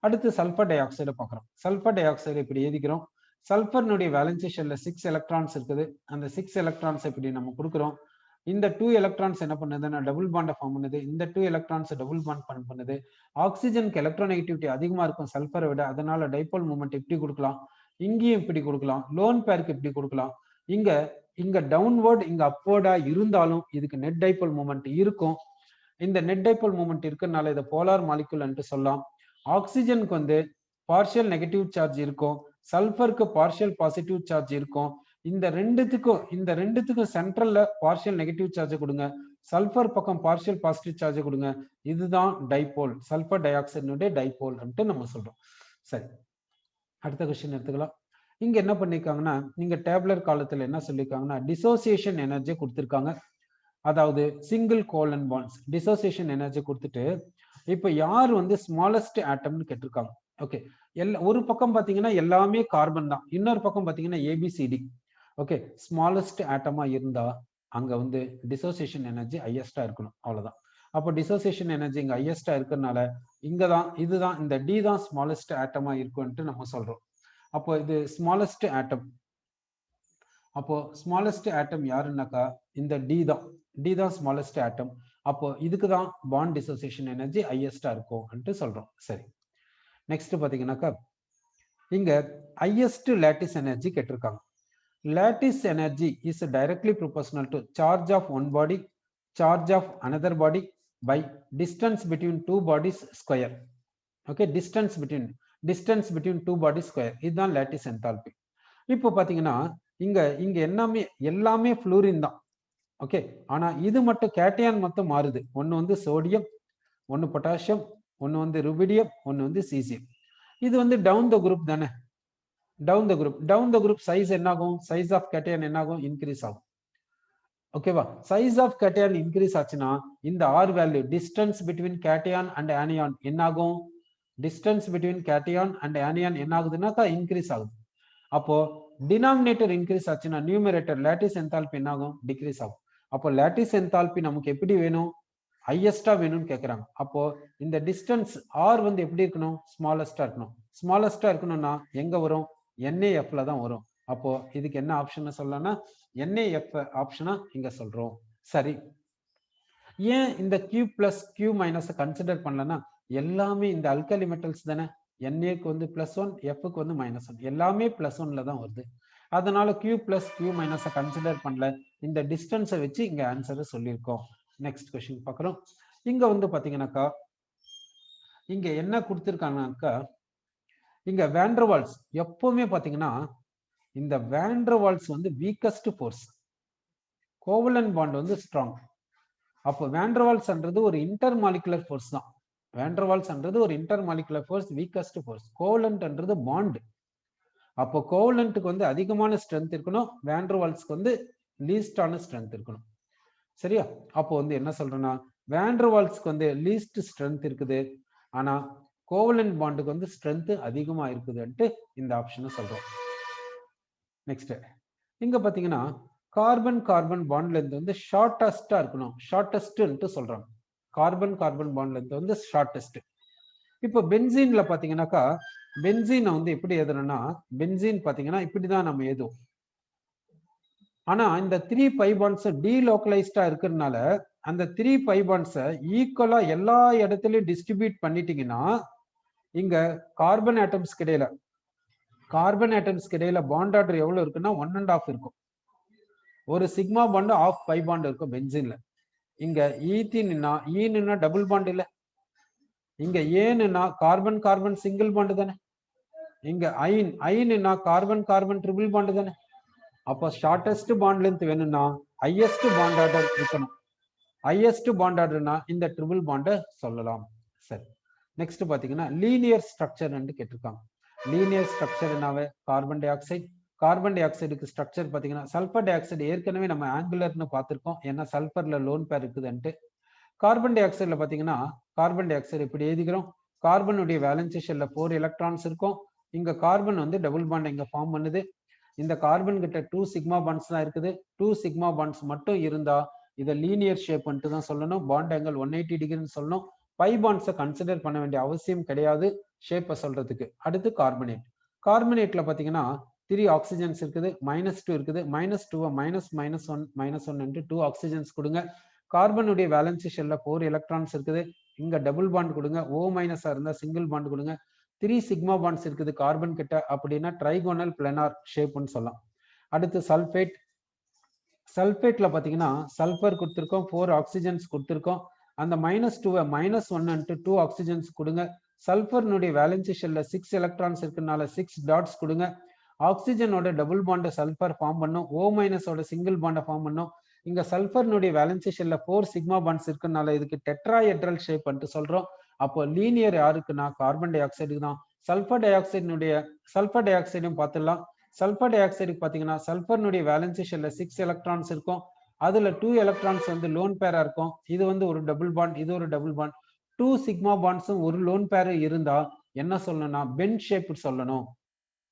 Speaker 1: அடுத்து சல்பர் டை ஆக்சைடை பார்க்குறோம். சல்பர் டை ஆக்சைடு இப்படி எழுதிக்கிறோம். சல்பர்னுடைய வேலன்சி ஷெல்ல 6 எலக்ட்ரான்ஸ் இருக்குது. அந்த 6 எலக்ட்ரான்ஸ் இப்படி நம்ம கொடுக்குறோம். இந்த 2 எலக்ட்ரான்ஸ் என்ன பண்ணுதுன்னா டபுள் பாண்டை ஃபார்ம் பண்ணுது. இந்த 2 எலக்ட்ரான்ஸ் டபுள் பாண்ட் பண்ணுது. ஆக்சிஜனுக்கு எலக்ட்ரோநெகட்டிவிட்டி அதிகமா இருக்கும் சல்பரை விட. அதனால டைபோல் மூமெண்ட் இப்படி கொடுக்கலாம், இங்கேயும் இப்படி கொடுக்கலாம், லோன் பேருக்கு இப்படி கொடுக்கலாம். இங்க டவுன்வர்ட், இங்க அப்வர்டா இருந்தாலும் இதுக்கு நெட் டைபோல் மூமெண்ட் இருக்கும். இந்த நெட் டைபோல் மூமெண்ட் இருக்கிறதுனால இதை போலார் மாலிகுல்ன்ட்டு சொல்லலாம். ஆக்சிஜனுக்கு வந்து பார்ஷியல் நெகட்டிவ் சார்ஜ் இருக்கும், சல்பருக்கு பார்ஷியல் பாசிட்டிவ் சார்ஜ் இருக்கும். இந்த ரெண்டுத்துக்கும் சென்ட்ரல்ல பார்ஷியல் நெகட்டிவ் சார்ஜ் கொடுங்க, சல்பர் பக்கம் பார்ஷியல் பாசிட்டிவ் சார்ஜ் கொடுங்க. இதுதான் டைபோல், சல்பர் டை ஆக்சைடுடைய டைபோல் நம்ம சொல்றோம். சரி, அடுத்த கொஸ்டின் எடுத்துக்கலாம். இங்க என்ன பண்ணிருக்காங்கன்னா, நீங்க டேப்லர் காலத்துல என்ன சொல்லிருக்காங்கன்னா டிசோசியேஷன் எனர்ஜி கொடுத்திருக்காங்க. அதாவது single colon bonds dissociation energy கொடுத்துட்டு இப்ப யார் வந்து ஸ்மாலஸ்ட் ஆட்டம்னு கேட்டிருக்காங்க. ஓகே, ஒரு பக்கம் பாத்தீங்கன்னா எல்லாமே கார்பன் தான், இன்னொரு பக்கம் பாத்தீங்கன்னா ஏபிசிடி. ஓகே, ஸ்மாலஸ்ட் ஆட்டமா இருந்தா அங்க வந்து டிசோசியேஷன் எனர்ஜி ஹையஸ்டா இருக்கணும், அவ்வளவுதான். அப்போ டிசோசியேஷன் எனர்ஜி இங்க ஹையஸ்டா இருக்கறனால இங்கதான் இதுதான் இந்த டி தான் ஸ்மாலஸ்ட் ஆட்டமா இருக்கும்னு நம்ம சொல்றோம். அப்போ இது ஸ்மாலஸ்ட் ஆட்டம். அப்போ ஸ்மாலஸ்ட் ஆட்டம் யாருன்னாக்கா இந்த டி தான் ஸ்மாலஸ்ட் ஆட்டம். அப்போ இதுக்கு தான் பாண்ட் டிசோசியேஷன் எனர்ஜி ஹையஸ்டா இருக்கும்னு சொல்றோம். சரி, நெக்ஸ்ட் பாத்தீங்கன்னாக்கா இங்க ஹையஸ்ட் லேட்டிஸ் எனர்ஜி கேட்டிருக்காங்க. lattice energy is directly proportional to charge of one body, charge of another body by distance between two bodies square. Okay, distance between two bodies square. இதுதான் lattice enthalpy. இப்போ பாத்தீங்கன்னா இங்க எல்லாமே fluorine தான். Okay, ஆனா இது மட்டும் கேட்டையான் மட்டும் மாறுது. ஒன்னு வந்து சோடியம், ஒன்னு பொட்டாசியம், ஒன்னு வந்து ருபிடியம், ஒன்னு வந்து சீசியம். இது வந்து டவுன் த குரூப் தானே. டவுன் த குரூப் சைஸ் என்ன ஆகும், சைஸ் ஆஃப் கேட்டையான் என்ன ஆகும், இன்க்ரீஸ் ஆகும். ஓகேவா, சைஸ் ஆஃப் கேட்டையான் இன்க்ரீஸ் ஆச்சுன்னா இந்த R value distance between cation and anion என்ன ஆகும், distance between cation and anion என்ன ஆகுதுன்னாக்கா இன்க்ரீஸ் ஆகுது. அப்போ டினாமினேட்டர் இன்க்ரீஸ் ஆச்சுன்னா நியூமரேட்டர் லேட்டிஸ் என்தால்பி என்ன ஆகும், டிக்ரீஸ் ஆகும். அப்போ லேட்டிஸ் என்தால்பி நமக்கு எப்படி வேணும், ஹையஸ்டா வேணும்னு கேக்குறாங்க. அப்போ இந்த டிஸ்டன்ஸ் ஆர் வந்து எப்படி இருக்கணும், ஸ்மாலஸ்டா இருக்கணும். ஸ்மாலஸ்டா இருக்கணும்னா எங்க வரும், NaFல தான் வரும். அப்போ இதுக்கு என்ன ஆப்ஷன் சொல்லலாம்னா NaF ஆப்ஷனா இங்க சொல்றோம். சரி, ஏன் இந்த Q plus Q minus consider பண்ணலன்னா எல்லாமே இந்த அல்கலி மெட்டல்ஸ் தானே. Naக்கு வந்து +1, Fக்கு வந்து -1, எல்லாமே +1ல தான் வருது. அதனால Q plus Q minus consider பண்ணல, இந்த டிஸ்டன்ஸை வச்சு இங்க ஆன்சரை சொல்லியிருக்கோம். நெக்ஸ்ட் கொஸ்டின் பார்க்குறோம். இங்க வந்து பாத்தீங்கன்னாக்கா இங்க என்ன கொடுத்திருக்காங்கனாக்கா இங்க வேண்டர்வால்ஸ் எப்பவுமே பாத்தீங்கன்னா இந்த வேண்டர்வால்ஸ் வந்து வீக்கஸ்ட் ஃபோர்ஸ், கோவலன்ட் பாண்ட் வந்து ஸ்ட்ராங். அப்போ வேண்டர்வால்ஸ்ன்றது ஒரு இன்டர்மாலிகுலர் ஃபோர்ஸ் தான். வேண்டர்வால்ஸ்ன்றது ஒரு இன்டர்மாலிகுலர் ஃபோர்ஸ், வீக்கஸ்ட் ஃபோர்ஸ். கோவலன்ட்ன்றது பாண்ட். அப்போ கோவலன்ட்டுக்கு வந்து அதிகமான ஸ்ட்ரென்த் இருக்கணும், வேண்டர்வால்ஸ்க்கு வந்து லீஸ்டான ஸ்ட்ரென்த் இருக்கணும். சரியா? அப்போ வந்து என்ன சொல்றேன்னா வேண்டர்வால்ஸ்க்கு வந்து லீஸ்ட் ஸ்ட்ரென்த் இருக்குது, ஆனா கோவலன்ட் பாண்டுக்கு வந்து ஸ்ட்ரென்த் அதிகமா இருக்குதுன்ட்டு இந்த ஆப்ஷனை சொல்றோம். நெக்ஸ்ட் இங்க பாத்தீங்கன்னா கார்பன் கார்பன் பாண்ட் லென்த் வந்து ஷார்டஸ்டா இருக்கணும், ஷார்டஸ்ட்னு சொல்றாங்க. கார்பன் கார்பன் பாண்ட் லென்த் வந்து ஷார்டஸ்ட். இப்போ பென்சீன்ல பாத்தீங்கன்னாக்கா பென்சீனை வந்து எப்படி எழுதுறோம்னா பென்சீன் பாத்தீங்கன்னா இப்படிதான் நம்ம எழுதுவோம். ஆனா இந்த 3 பை பாண்ட்ஸ் டீலோக்கலைஸ்டா இருக்கிறதுனால அந்த 3 பை பாண்ட்ஸை ஈக்குவலா எல்லா இடத்துலயும் டிஸ்ட்ரிபியூட் பண்ணிட்டீங்கன்னா இங்க கார்பன் ஆட்டம்ஸ்க்கு இடையில பாண்ட் ஆர்டர் எவ்வளவு இருக்குன்னா 1.5 இருக்கும். ஒரு sigma bond half pi bond இருக்கும் பென்சீன்ல. இங்க ஈத்தீன்னா ஈன்னா டபுள் பாண்ட் இல்ல, இங்க ஏன்னா கார்பன் கார்பன் சிங்கிள் பாண்ட் தானே, இங்க ஐன்னா கார்பன் கார்பன் ட்ரிபிள் பாண்ட் தானே. அப்போ ஷார்டஸ்ட் பாண்ட் லென்த் வேணும்னா ஹையஸ்ட் பாண்ட் ஆர்டர் இருக்கணும். ஹையஸ்ட் பாண்ட் ஆர்டர்னா இந்த ட்ரிபிள் பாண்டை சொல்லலாம். சரி, நெக்ஸ்ட் பாத்தீங்கன்னா லீனியர் ஸ்ட்ரக்சர் கேட்டிருக்காங்க. லீனியர் ஸ்ட்ரக்சர் என்னாவே கார்பன் டை ஆக்சைடு. கார்பன் டை ஆக்சைடுக்கு ஸ்ட்ரக்சர் பாத்தீங்கன்னா சல்பர் டை ஆக்சைடு ஏற்கனவே நம்ம ஆங்குலர்னு பார்த்திருக்கோம், ஏன்னா சல்பர்ல லோன் பேர் இருக்குதுன்ட்டு. கார்பன் டை ஆக்சைடுல பாத்தீங்கன்னா கார்பன் டை ஆக்சைடு இப்படி எழுதிக்கிறோம். கார்பனுடைய வேலன்சி ஷெல்ல 4 எலக்ட்ரான்ஸ் இருக்கும். இங்க கார்பன் வந்து டபுள் பாண்ட் இங்க ஃபார்ம் பண்ணுது. இந்த கார்பன் கிட்ட 2 சிக்மா பாண்ட்ஸ் தான் இருக்குது. 2 சிக்மா பாண்ட்ஸ் மட்டும் இருந்தா இதை லீனியர் ஷேப் தான் சொல்லணும். பாண்ட் ஆங்கிள் 180 டிகிரின்னு சொல்லணும். பை பாண்ட்ஸை கன்சிடர் பண்ண வேண்டிய அவசியம் கிடையாது ஷேப்பை சொல்றதுக்கு. அடுத்து கார்பனேட். கார்பனேட்ல பாத்தீங்கன்னா 3 ஆக்சிஜன்ஸ் இருக்குது, -2 இருக்குது. -2 -1 2 ஆக்சிஜன்ஸ் கொடுங்க. கார்பனுடைய வேலன்சி ஷெல்ல 4 எலக்ட்ரான்ஸ் இருக்குது. இங்க டபுள் பாண்ட் கொடுங்க. O- இருந்தா சிங்கிள் பாண்ட் கொடுங்க. 3 சிக்மா பாண்ட்ஸ் இருக்குது கார்பன் கிட்ட, அப்படின்னா ட்ரைகோனல் பிளானார் ஷேப்னு சொல்லலாம். அடுத்து சல்பேட். சல்பேட்ல பாத்தீங்கன்னா சல்பர் கொடுத்திருக்கோம், 4 ஆக்சிஜன்ஸ் கொடுத்திருக்கோம். அந்த -2 -1 2 ஆக்சிஜன்ஸ் கொடுங்க. சல்பர்னுடைய வேலன்சி ஷெல்ல 6 எலக்ட்ரான்ஸ் இருக்குனால 6 டாட்ஸ் கொடுங்க. ஆக்சிஜனோட டபுள் பாண்ட் சல்பர் ஃபார்ம் பண்ணும், O- சிங்கிள் பாண்ட் ஃபார்ம் பண்ணும். இங்க சல்பர்னுடைய வேலன்சி ஷெல்ல 4 சிக்மா பாண்ட்ஸ் இருக்குனால இதுக்கு டெட்ராஹெட்ரல் ஷேப் சொல்றோம். அப்போ லீனியர் யாருக்குன்னா கார்பன் டை ஆக்சைடு தான். சல்பர் டை ஆக்சைடும் பார்த்துடலாம். சல்பர் டை ஆக்சைடு பாத்தீங்கன்னா சல்பர்னுடைய வேலன்சி ஷெல்ல 6 எலக்ட்ரான்ஸ் இருக்கும். அதுல 2 எலக்ட்ரான்ஸ் வந்து லோன் பேரா இருக்கும். இது வந்து ஒரு டபுள் பாண்ட், இது ஒரு டபுள் பாண்ட். 2 சிக்மா பாண்ட்ஸும் ஒரு லோன் பேர் இருந்தா என்ன சொல்லணும்னா பென் ஷேப் சொல்லணும்.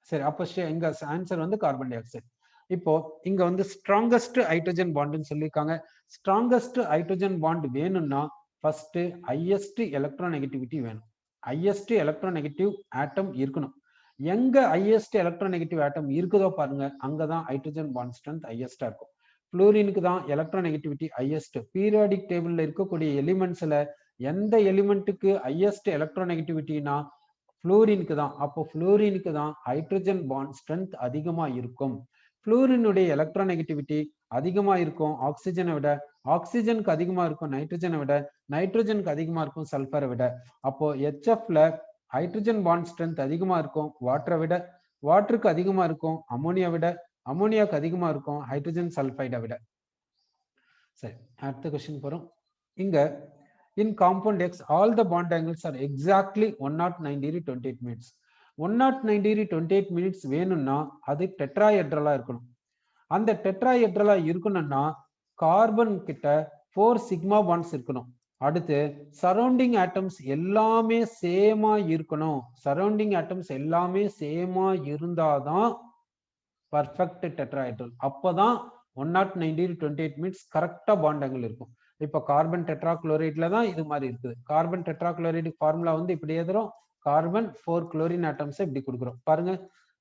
Speaker 1: சரி, அப்ப இங்க ஆன்சர் வந்து கார்பன் டை ஆக்சைடு. இப்போ இங்க வந்து ஸ்ட்ராங்கஸ்ட் ஹைட்ரஜன் பாண்ட்னு சொல்லியிருக்காங்க. ஸ்ட்ராங்கஸ்ட் ஹைட்ரஜன் பாண்ட் வேணும்னா ஃபர்ஸ்ட் ஹையஸ்ட் எலக்ட்ரோநெகட்டிவிட்டி வேணும். ஹையஸ்ட் எலக்ட்ரோநெகட்டிவ் ஆட்டம் இருக்கணும். எங்க ஹையஸ்ட் எலக்ட்ரோநெகட்டிவ் ஆட்டம் இருக்குதோ பாருங்க, அங்கதான் ஹைட்ரஜன் பாண்ட் ஸ்ட்ரென்த் ஹையஸ்டா இருக்கும். புளூரினுக்கு தான் எலக்ட்ரோநெகட்டிவிட்டி ஹையஸ்ட். பீரியாடிக் டேபிள்ல இருக்கக்கூடிய எலிமெண்ட்ஸ்ல எந்த எலிமெண்ட்டுக்கு ஹையஸ்ட் எலக்ட்ரோநெகட்டிவிட்டினா புளூரினுக்கு தான். அப்போ புளூரினுக்கு தான் ஹைட்ரஜன் பாண்ட் ஸ்ட்ரென்த் அதிகமா இருக்கும். புளூரினுடைய எலக்ட்ரோநெகட்டிவிட்டி அதிகமா இருக்கும் ஆக்சிஜனை விட, ஆக்சிஜனுக்கு அதிகமா இருக்கும் நைட்ரஜனை விட, நைட்ரஜனுக்கு அதிகமா இருக்கும் சல்பரை விட. அப்போ HFல ஹைட்ரஜன் பாண்ட் ஸ்ட்ரென்த் அதிகமா இருக்கும் வாட்டரை விட, வாட்டருக்கு அதிகமா இருக்கும் அமோனியா விட, அமோனியாக்கு அதிகமா இருக்கும் ஹைட்ரஜன் சல்பைடை விட. சரி, அடுத்த கொஸ்டின் போறோம். இங்க in compound X all the bond angles are exactly 109 degree 28 minutes. 109 degree 28 minutes வேணும்னா அது டெட்ராஹெட்ரலா இருக்கணும். அந்த டெட்ராஹெட்ரலா இருக்கணும்னா கார்பன் கிட்ட 4 சிக்மா பாண்ட்ஸ் இருக்கணும். அடுத்து சரௌண்டிங் ஆட்டம்ஸ் எல்லாமே சேமா இருக்கணும். சரௌண்டிங் ஆட்டம்ஸ் எல்லாமே சேமா இருந்தாதான் பர்ஃபெக்ட் டெட்ராஹெட்ரல். அப்பதான் 109 degree 28 minutes கரெக்டா பாண்ட் ஆங்கிள் இருக்கும். இப்ப கார்பன் டெட்ரா குளோரைட்ல தான் இது மாதிரி இருக்குது. கார்பன் டெட்ரா குளோரைடு ஃபார்முலா வந்து இப்படி எழுதுறோம். கார்பன் 4 குளோரின் ஆட்டம்ஸ் இப்படி கொடுக்குறோம். பாருங்க,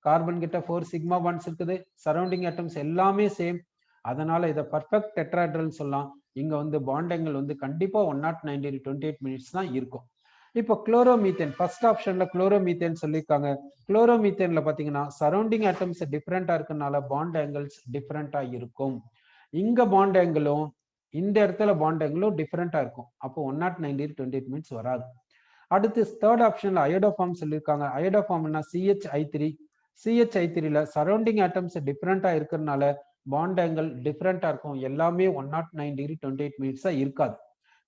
Speaker 1: கார்பன் கிட்ட 4 சிக்மா பாண்ட்ஸ் இருக்குது, சரௌண்டிங் ஆட்டம்ஸ் எல்லாமே சேம். அதனால இதை பர்ஃபெக்ட் டெட்ராஹெட்ரல் சொல்லலாம். இங்க வந்து பாண்ட் ஆங்கிள் வந்து கண்டிப்பா 109 degree 28 minutes தான் இருக்கும். இப்போ குளோரோமீத்தேன் ஃபர்ஸ்ட் ஆப்ஷன்ல குளோரோமீத்தேன் சொல்லியிருக்காங்க. குளோரோமீத்தேன்ல பாத்தீங்கன்னா சரௌண்டிங் ஆட்டம்ஸ் டிஃபரெண்டா இருக்கனால பாண்ட் ஆங்கிள்ஸ் டிஃபரெண்டா இருக்கும். இங்க பாண்ட் ஆங்கிளும் இந்த இடத்துல பாண்ட் ஆங்கிளும் டிஃபரெண்டா இருக்கும். அப்போ 109 டிகிரி 28 மினிட்ஸ் வராது. அடுத்து தேர்ட் ஆப்ஷன்ல அயோடோஃபார்ம் சொல்லியிருக்காங்க. அயோடோஃபார்ம்னா CH3 CH3ல சரௌண்டிங் ஆட்டம்ஸ் டிஃபரெண்டா இருக்கிறதுனால பாண்ட் ஆங்கிள் டிஃபரெண்டா இருக்கும். எல்லாமே 109 டிகிரி 28 மினிட்ஸா இருக்காது.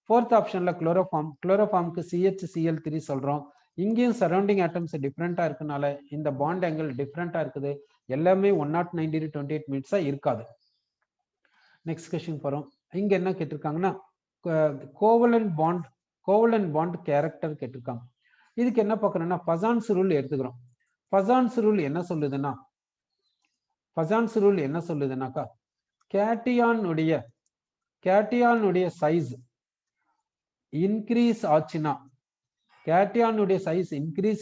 Speaker 1: ஃபோர்த் ஆப்ஷன்ல குளோரோஃபார்முக்கு CHCl3 சொல்றோம். இங்கேயும் சரௌண்டிங் ஆட்டம்ஸ் டிஃபரெண்டா இருக்கனால இந்த பாண்ட் ஆங்கிள் டிஃபரெண்டா இருக்குது. எல்லாமே 109 டிகிரி 28 மினிட்ஸா இருக்காது. நெக்ஸ்ட் கொஸ்டின் போறோம். இங்க என்ன கேட்டிருக்காங்கன்னா கோவலன்ட் பாண்ட் கேரக்டர் கேட்டிருக்காங்க. இதுக்கு என்ன பார்க்கணும்னா பசான்ஸ் ரூல் எடுத்துக்கிறோம். பசான்ஸ் ரூல் என்ன சொல்லுதுன்னாக்கா கேட்டியானுடைய சைஸ் இன்க்ரீஸ்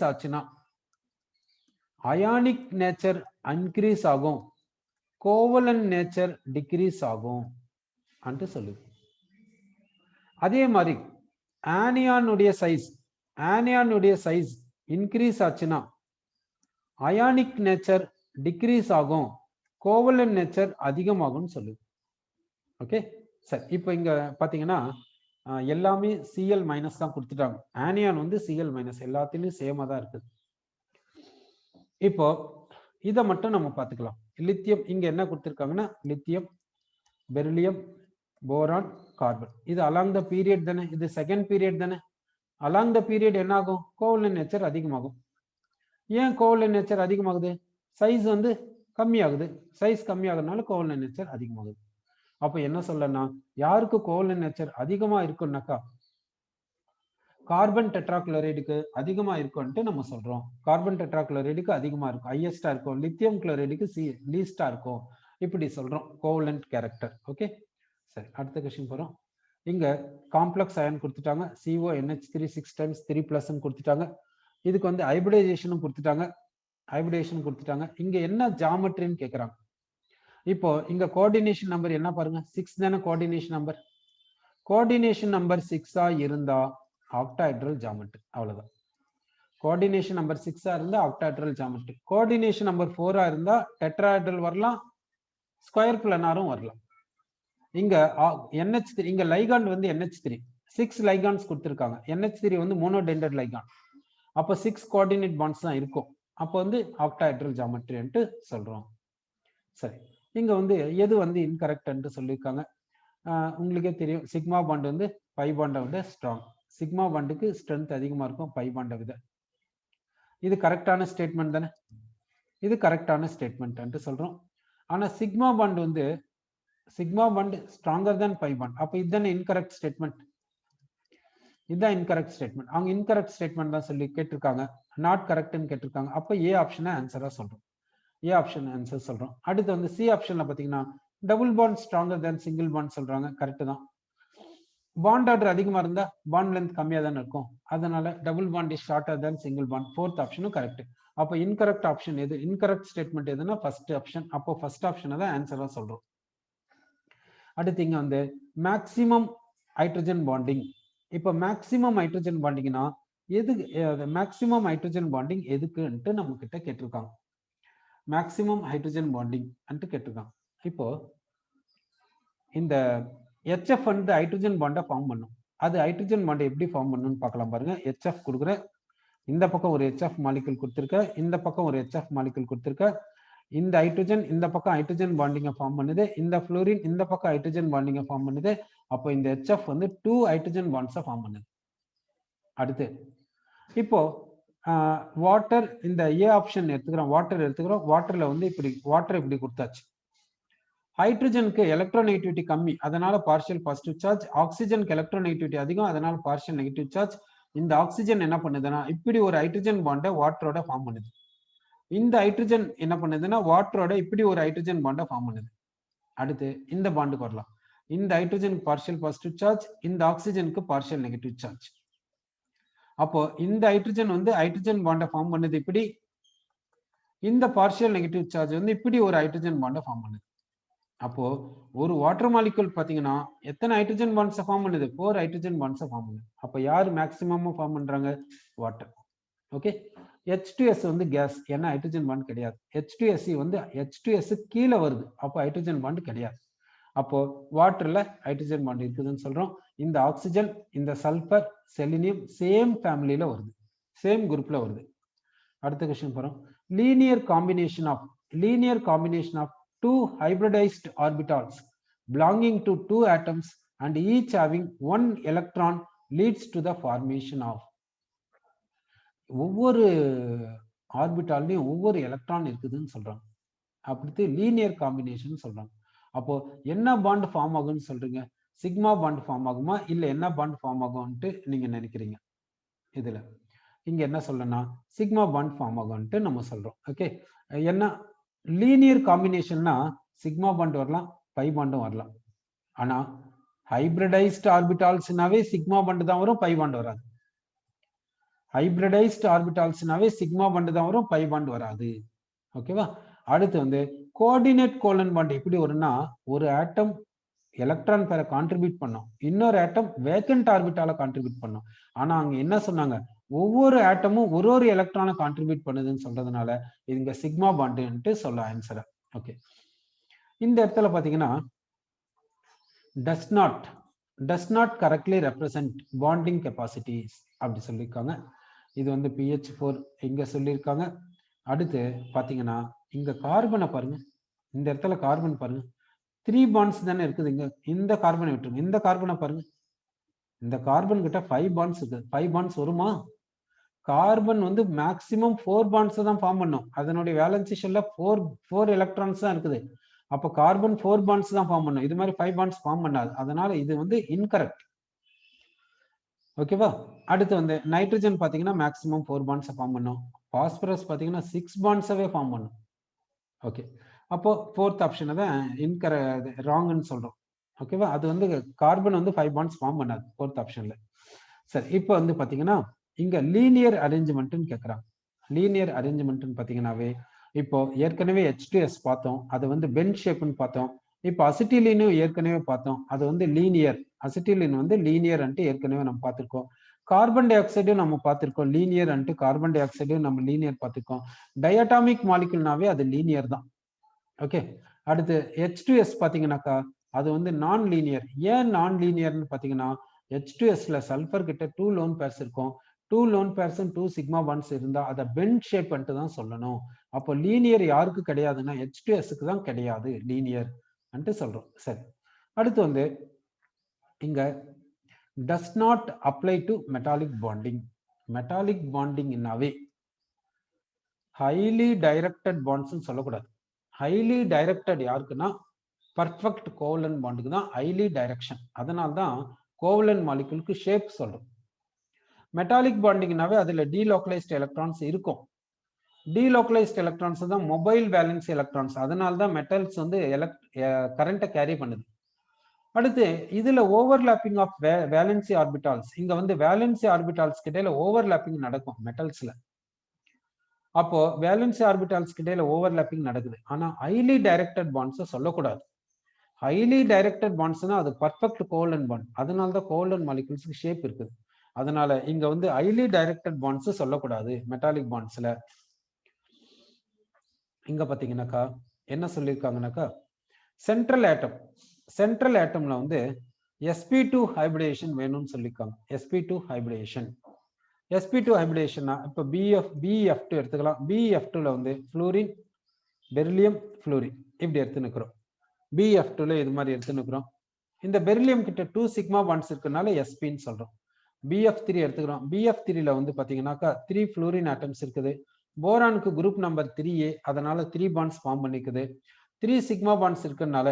Speaker 1: ஆச்சுன்னா அயானிக் நேச்சர் இன்க்ரீஸ் ஆகும், கோவலன்ட் நேச்சர் டிக்ரீஸ் ஆகும் என்று சொல்லுது. அதே மாதிரி ஆனியானுடைய சைஸ் இன்க்ரீஸ் ஆச்சுன்னா அயானிக் நேச்சர் டிக்ரீஸ் ஆகும், கோவலன்ட் நேச்சர் அதிகமாகும் சொல்லுது. ஓகே சரி. இப்போ இங்க பாத்தீங்கன்னா எல்லாமே Cl மைனஸ் தான் கொடுத்துட்டாங்க. ஆனியான் வந்து Cl மைனஸ் எல்லாத்திலும் சேமா தான் இருக்குது. இப்போ இதை மட்டும் நம்ம பார்த்துக்கலாம். லித்தியம் இங்க என்ன கொடுத்துருக்காங்கன்னா லித்தியம், பெரிலியம், போரான், கார்பன். இது அலாங் த பீரியட் தானே, இது செகண்ட் பீரியட் தானே. அலாங் த பீரியட் என்ன ஆகும், கோவலன்ட் நேச்சர் அதிகமாகும். ஏன் கோவலன்ட் நேச்சர் அதிகமாகுது, சைஸ் வந்து கம்மியாகுது. சைஸ் கம்மியாகிறதுனால கோவலன்ட் நேச்சர் அதிகமாகுது. அப்ப என்ன சொல்லனா யாருக்கு கோவலன்ட் நேச்சர் அதிகமா இருக்குன்னாக்கா கார்பன் டெட்ராக்ளோரைடுக்கு அதிகமா இருக்கும்ட்டு நம்ம சொல்றோம். கார்பன் டெட்ராக்ளோரைடுக்கு அதிகமா இருக்கும், ஹையஸ்டா இருக்கும். லித்தியம் குளோரைடுக்கு லீஸ்டா இருக்கும். இப்படி சொல்றோம் கோவலன்ட் கேரக்டர். ஓகே சரி. அடுத்த கொஸ்டின் போறோம். இங்க காம்ப்ளெக்ஸ் அயன் கொடுத்துட்டாங்க. CONH3 6 times 3+ கொடுத்துட்டாங்க. இதுக்கு வந்து ஹைபிரிடைசேஷனும் கொடுத்துட்டாங்க. இங்க என்ன ஜாமெட்ரின்னு கேக்குறாங்க. இப்போ இங்க கோஆர்டினேஷன் நம்பர் என்ன பாருங்க, 6 தானே கோஆர்டினேஷன் நம்பர். கோஆர்டினேஷன் நம்பர் 6 இருந்தா ஆக்டாஹெட்ரல் ஜாமெட்ரி, அவ்வளவுதான். கோஆர்டினேஷன் நம்பர் 6 இருந்தா ஆக்டாஹெட்ரல் ஜாமெட்ரி. கோஆர்டினேஷன் நம்பர் 4 இருந்தா டெட்ராஹெட்ரல் வரலாம், ஸ்கொயர் பிளானாரும் வரலாம். இங்க NH3 இங்க லைகாண்ட் வந்து NH3 6 லைகாண்ட்ஸ் கொடுத்திருக்காங்க. NH3 வந்து மோனோடெண்டட் லைகாண்ட். அப்ப 6 கோஆர்டினேட் பாண்ட்ஸ் தான் இருக்கும். அப்போ வந்து ஆக்டாஹெட்ரல் ஜாமெட்ரின்ட்டு சொல்றோம். சரி. இங்க வந்து எது வந்து இன்கரெக்ட் சொல்லியிருக்காங்க. உங்களுக்கே தெரியும், சிக்மா பாண்ட் வந்து பை பாண்டை விட ஸ்ட்ராங். சிக்மா பாண்டுக்கு ஸ்ட்ரென்த் அதிகமா இருக்கும் பை பாண்டை விட. இது கரெக்டான ஸ்டேட்மெண்ட் தானே, இது கரெக்டான ஸ்டேட்மெண்ட் சொல்றோம். ஆனா சிக்மா பாண்ட் ஸ்ட்ராங்கர் தான் பை பாண்ட். அப்ப இதுதானே இன்கரெக்ட் ஸ்டேட்மெண்ட். இதுதான் இன்கரெக்ட் ஸ்டேட்மெண்ட். அவங்க இன்கரெக்ட் ஸ்டேட்மெண்ட் தான் சொல்லி கேட்டிருக்காங்க, நாட் கரெக்ட்னு கேட்டிருக்காங்க. அப்ப ஏ ஆப்ஷனை ஆன்சரா சொல்றோம். ஏ ஆப்ஷன் ஆன்சர் சொல்றோம். அடுத்து வந்து சி ஆப்ஷன்ல பாத்தீங்கன்னா டபுள் பாண்ட் ஸ்ட்ராங்கர் தென் சிங்கிள் பாண்ட் சொல்றாங்க. கரெக்ட் தான். பாண்ட் ஆர்டர் அதிகமா இருந்தா பாண்ட் லென்த் கம்மியா தானே இருக்கும். அதனால double bond is shorter then single bond. Fourth ஆப்ஷனும் கரெக்ட். அப்ப இன்கரெக்ட் ஆப்ஷன் எது, இன்கரெக்ட் ஸ்டேட்மெண்ட் எதுனா ஃபர்ஸ்ட் ஆப்ஷன். அப்போ ஃபர்ஸ்ட் ஆப்ஷனை தான் ஆன்சரா சொல்றோம். அடுத்து இங்க வந்து மேக்சிமம் ஹைட்ரஜன் பாண்டிங். இப்ப மேக்சிமம் ஹைட்ரஜன் பாண்டிங்னா எது, மேக்சிமம் ஹைட்ரஜன் பாண்டிங் எதுக்குன்ட்டு நம்ம கிட்ட கேட்டிருக்காங்க. மேக்சிமம் ஹைட்ரஜன் பாண்டிங் கேட்டிருக்காங்க. இப்போ இந்த HF வந்து ஹைட்ரஜன் பாண்டை ஃபார்ம் பண்ணும். அது ஹைட்ரஜன் பாண்டை எப்படி ஃபார்ம் பண்ணுன்னு பார்க்கலாம் பாருங்க. HF கொடுக்குற, இந்த பக்கம் ஒரு HF மாலிகுல் கொடுத்துருக்க, இந்த பக்கம் ஒரு HF மாலிகுல் கொடுத்துருக்க. இந்த ஹைட்ரஜன் இந்த பக்கம் ஹைட்ரஜன் பாண்டிங்கை ஃபார்ம் பண்ணுது, இந்த ஃப்ளோரின் இந்த பக்கம் ஹைட்ரஜன் பாண்டிங்கை ஃபார்ம் பண்ணுது. அப்போ இந்த HF வந்து 2 ஹைட்ரஜன் பாண்ட்ஸை ஃபார்ம் பண்ணுது. அடுத்து இப்போ வாட்டர், இந்த ஏ ஆப்ஷன் எடுத்துக்கிறோம். வாட்டர்ல வந்து வாட்டர் இப்படி கொடுத்தாச்சு. ஹைட்ரஜனுக்கு எலக்ட்ரோநெகட்டிவிட்டி கம்மி, அதனால பார்ஷியல் பாசிட்டிவ் சார்ஜ். ஆக்சிஜனுக்கு எலக்ட்ரோநெகட்டிவிட்டி அதிகம், அதனால பார்ஷியல் நெகட்டிவ் சார்ஜ். இந்த ஆக்சிஜன் என்ன பண்ணுதுன்னா இப்படி ஒரு ஹைட்ரஜன் பாண்டை வாட்டரோட ஃபார்ம் பண்ணுது. இந்த ஹைட்ரஜன் என்ன பண்ணுதுன்னா வாட்டரோட இப்படி ஒரு ஹைட்ரஜன் பாண்டை ஃபார்ம் பண்ணுது. அடுத்து இந்த பாண்டுக்கு வரலாம். இந்த ஹைட்ரஜனுக்கு பார்ஷியல் பாசிட்டிவ் சார்ஜ், இந்த ஆக்சிஜனுக்கு பார்ஷியல் நெகட்டிவ் சார்ஜ். அப்போ இந்த ஹைட்ரஜன் வந்து ஹைட்ரஜன் பாண்டை ஃபார்ம் பண்ணுது இப்படி. இந்த பார்ஷியல் நெகட்டிவ் சார்ஜ் வந்து இப்படி ஒரு ஹைட்ரஜன் பாண்டை ஃபார்ம் பண்ணுது. அப்போ ஒரு வாட்டர் மாலிகுல் பாத்தீங்கன்னா எத்தனை ஹைட்ரஜன் பாண்ட்ஸ் ஃபார்ம் பண்ணுது, 4 ஹைட்ரஜன் பாண்ட்ஸ் ஃபார்ம் பண்ணுது. அப்ப யார் மேக்ஸிமம் ஃபார்ம் பண்றாங்க, வாட்டர். ஓகே. H2S வந்து கேஸ், ஏன்னா ஹைட்ரஜன் பாண்ட் கிடையாது. H2SE வந்து H2S கீழே வருது, அப்போ ஹைட்ரஜன் பாண்ட் கிடையாது. அப்போ வாட்டர்ல ஹைட்ரஜன் பாண்ட் இருக்குதுன்னு சொல்றோம். இந்த ஆக்சிஜன், இந்த சல்பர், செலினியம் சேம் ஃபேமிலியில வருது, சேம் குரூப்ல வருது. அடுத்த கொஸ்டின் போறோம். Linear combination of two hybridized orbitals belonging to two atoms and each having one electron leads to the formation of. ஒவ்வொரு ஆர்பிட்டால்லையும் ஒவ்வொரு எலக்ட்ரான் இருக்குதுன்னு சொல்றாங்க. அப்படி லீனியர் காம்பினேஷன் சொல்றாங்க. அப்போ என்ன பாண்ட் ஃபார்ம் ஆகும்னு சொல்றீங்க? சிக்மா பாண்ட் ஃபார்ம் ஆகுமா இல்ல என்ன பாண்ட் ஃபார்ம் ஆகும்ட்டு நீங்க நினைக்கிறீங்க? இதுல இங்க என்ன சொல்லனா சிக்மா பாண்ட் ஃபார்ம் ஆகும்ட்டு நம்ம சொல்றோம். ஓகே, என்ன லீனியர் காம்பினேஷன்னா சிக்மா பாண்ட் வரலாம், பை பாண்டும் வரலாம். ஆனா ஹைபிரிடைஸ்ட் ஆர்பிட்டால்ஸ்னாவே சிக்மா பாண்ட் தான் வரும், பை பாண்ட் வராது. ஹைபிரிடைஸ்ட் ஆர்பிட்டால்ஸ்னாவே சிக்மா பாண்ட் தான் வரும், பை பாண்ட் வராது. ஓகேவா? அடுத்து வந்து கோஆர்டினேட் கோலன் பாண்ட் எப்படி வரும்னா, ஒரு ஆட்டம் எலக்ட்ரான் பேரை கான்ட்ரிபியூட் பண்ணும், இன்னொரு ஆட்டம் வேக்கன்ட் ஆர்பிட்டால கான்ட்ரிபியூட் பண்ணும். ஆனா அங்க என்ன சொன்னாங்க, ஒவ்வொரு ஆட்டமும் ஒரு ஒரு எலக்ட்ரானை கான்ட்ரிபியூட் பண்ணுதுன்னு சொல்றதுனால இங்க சிக்மா பாண்டுன்ட்டு சொல்ல ஆன்சர். ஓகே, இந்த இடத்துல பாத்தீங்கன்னா does not correctly represent bonding capacities அப்படி சொல்லியிருக்காங்க. இது வந்து pH4 இங்க சொல்லியிருக்காங்க. அடுத்து பாத்தீங்கன்னா இங்க கார்பனை பாருங்க, இந்த இடத்துல கார்பன் பாருங்க 3 பாண்ட்ஸ் தானே இருக்குது. இங்க இந்த கார்பனை விட்டுருங்க, இந்த கார்பனை பாருங்க, இந்த கார்பன் கிட்ட 5 பாண்ட்ஸ் இருக்கு. 5 பாண்ட்ஸ் வருமா? கார்பன் வந்து மேக்சிமம் 4 பாண்ட்ஸ் தான் ஃபார்ம் பண்ணும். அதனுடைய வேலன்சி ஷெல்ல 4 எலக்ட்ரான்ஸ் தான் இருக்குது. அப்ப கார்பன் 4 பாண்ட்ஸ் தான் ஃபார்ம் பண்ணும், இது மாதிரி 5 பாண்ட்ஸ் ஃபார்ம் பண்ணாது. அதனால இது வந்து இன்கரெக்ட். ஓகேவா? அடுத்து வந்து நைட்ரஜன் பாத்தீங்கன்னா மேக்ஸிமம் 4 பாண்ட்ஸ் ஃபார்ம் பண்ணும். பாஸ்பரஸ் பாத்தீங்கன்னா 6 பாண்ட்ஸவே ஃபார்ம் பண்ணும். ஓகே, அப்போ ஃபோர்த் ஆப்ஷனை தான் ராங்னு சொல்றோம். ஓகேவா? அது வந்து கார்பன் வந்து 5 பாண்ட்ஸ் ஃபார்ம் பண்ணாது ஃபோர்த் ஆப்ஷன்ல. சரி, இப்போ வந்து பாத்தீங்கன்னா இங்க லீனியர் அரேஞ்ச்மெண்ட்னு கேட்கறாங்க. லீனியர் அரேஞ்ச்மெண்ட்னு பாத்தீங்கன்னாவே இப்போ ஏற்கனவே H2S பார்த்தோம், அது வந்து பென் ஷேப்னு பார்த்தோம். இப்போ அசிட்டிலினும் ஏற்கனவே பார்த்தோம், அது வந்து லீனியர். அசிட்டிலின் வந்து லீனியர் ஏற்கனவே நம்ம பார்த்திருக்கோம். கார்பன் டை ஆக்சைடும் நம்ம பார்த்திருக்கோம் லீனியர் கார்பன் டை ஆக்சைடும் நம்ம லீனியர் பார்த்திருக்கோம். டயட்டாமிக் மாலிகுல்னாவே அது லீனியர் தான். ஓகே, அடுத்து H2S பாத்தீங்கன்னாக்கா அது வந்து நான் லீனியர். ஏன் நான் லீனியர்னு பாத்தீங்கன்னா H2Sல சல்பர் கிட்ட 2 லோன் பேர்ஸ் இருக்கும். 2 லோன் பேர்ஸ் 2 சிக்மா பாண்ட்ஸ் இருந்தா அதை பென் ஷேப் தான் சொல்லணும். அப்போ லீனியர் யாருக்கு கிடையாதுன்னா H2Sக்கு தான் கிடையாது லீனியர் சொல்றோம். சரி, அடுத்து வந்து இங்க does not apply to metallic bonding. metallic bonding இன்னாவே highly directed bonds சொல்லக்கூடாது. highly directed யாருக்குன்னா பர்ஃபெக்ட் கோவலன் பாண்டுக்கு தான் ஹைலி டைரக்ஷன். அதனால தான் கோவலன் மாலிகுலுக்கு ஷேப் சொல்றோம். மெட்டாலிக் பாண்டிங்னாவே அதுல டீலோக்கலைஸ்ட் எலக்ட்ரான்ஸ் இருக்கும். டீலோக்கலைஸ்ட் எலக்ட்ரான்ஸ் தான் மொபைல் வேலன்சி எலக்ட்ரான்ஸ். அதனால தான் மெட்டல்ஸ் வந்து கரண்ட்டை கேரி பண்ணுது. அடுத்து இதுல ஓவர்லாப்பிங் ஆஃப் வேலன்சி ஆர்பிட்டால்ஸ். இங்க வந்து வேலன்சி ஆர்பிட்டால்ஸ் கிட்ட ஓவர்லாப்பிங் நடக்கும் மெட்டல்ஸ்ல. அப்போ வேலன்சி ஆர்பிட்டால்ஸ் கிட்ட ஓவர்லாப்பிங் நடக்குது. ஆனா ஹைலி டைரக்டட் பாண்ட்ஸ் சொல்லக்கூடாது. ஹைலி டைரக்டட் பாண்ட்ஸ்னா அது பர்ஃபெக்ட் கோவலன் பாண்ட். அதனால தான் கோவலன் மாலிகுல்ஸ்க்கு ஷேப் இருக்குது. அதனால இங்க வந்து ஹைலி டைரக்டட் பாண்ட்ஸ் சொல்லக்கூடாது மெட்டாலிக் பாண்ட்ஸ்ல. இங்க பாத்தீங்கன்னாக்கா என்ன சொல்லியிருக்காங்கன்னாக்கா சென்ட்ரல் ஆட்டம்ல வந்து sp2 ஹைபிரிடேஷன் வேணும்னு சொல்லியிருக்காங்க. sp2 ஹைபிரிடேஷன் இப்ப BF2 எடுத்துக்கலாம். BF2ல வந்து ஃப்ளூரின், பெரிலியம், ஃப்ளூரின் இப்படி எடுத்துக்கிறோம். BF2ல இது மாதிரி எடுத்துக்கிறோம். இந்த பெரிலியம் கிட்ட 2 சிக்மா பாண்ட்ஸ் இருக்கனால spன்னு சொல்றோம். BF3 எடுத்துக்கிறோம். BF3ல வந்து பாத்தீங்கன்னாக்கா 3 ஃப்ளூரின் ஆட்டம்ஸ் இருக்குது. போரானுக்கு குரூப் நம்பர் 3A, அதனால 3 பாண்ட்ஸ் ஃபார்ம் பண்ணிக்குது. 3 சிக்மா பாண்ட்ஸ் இருக்கனால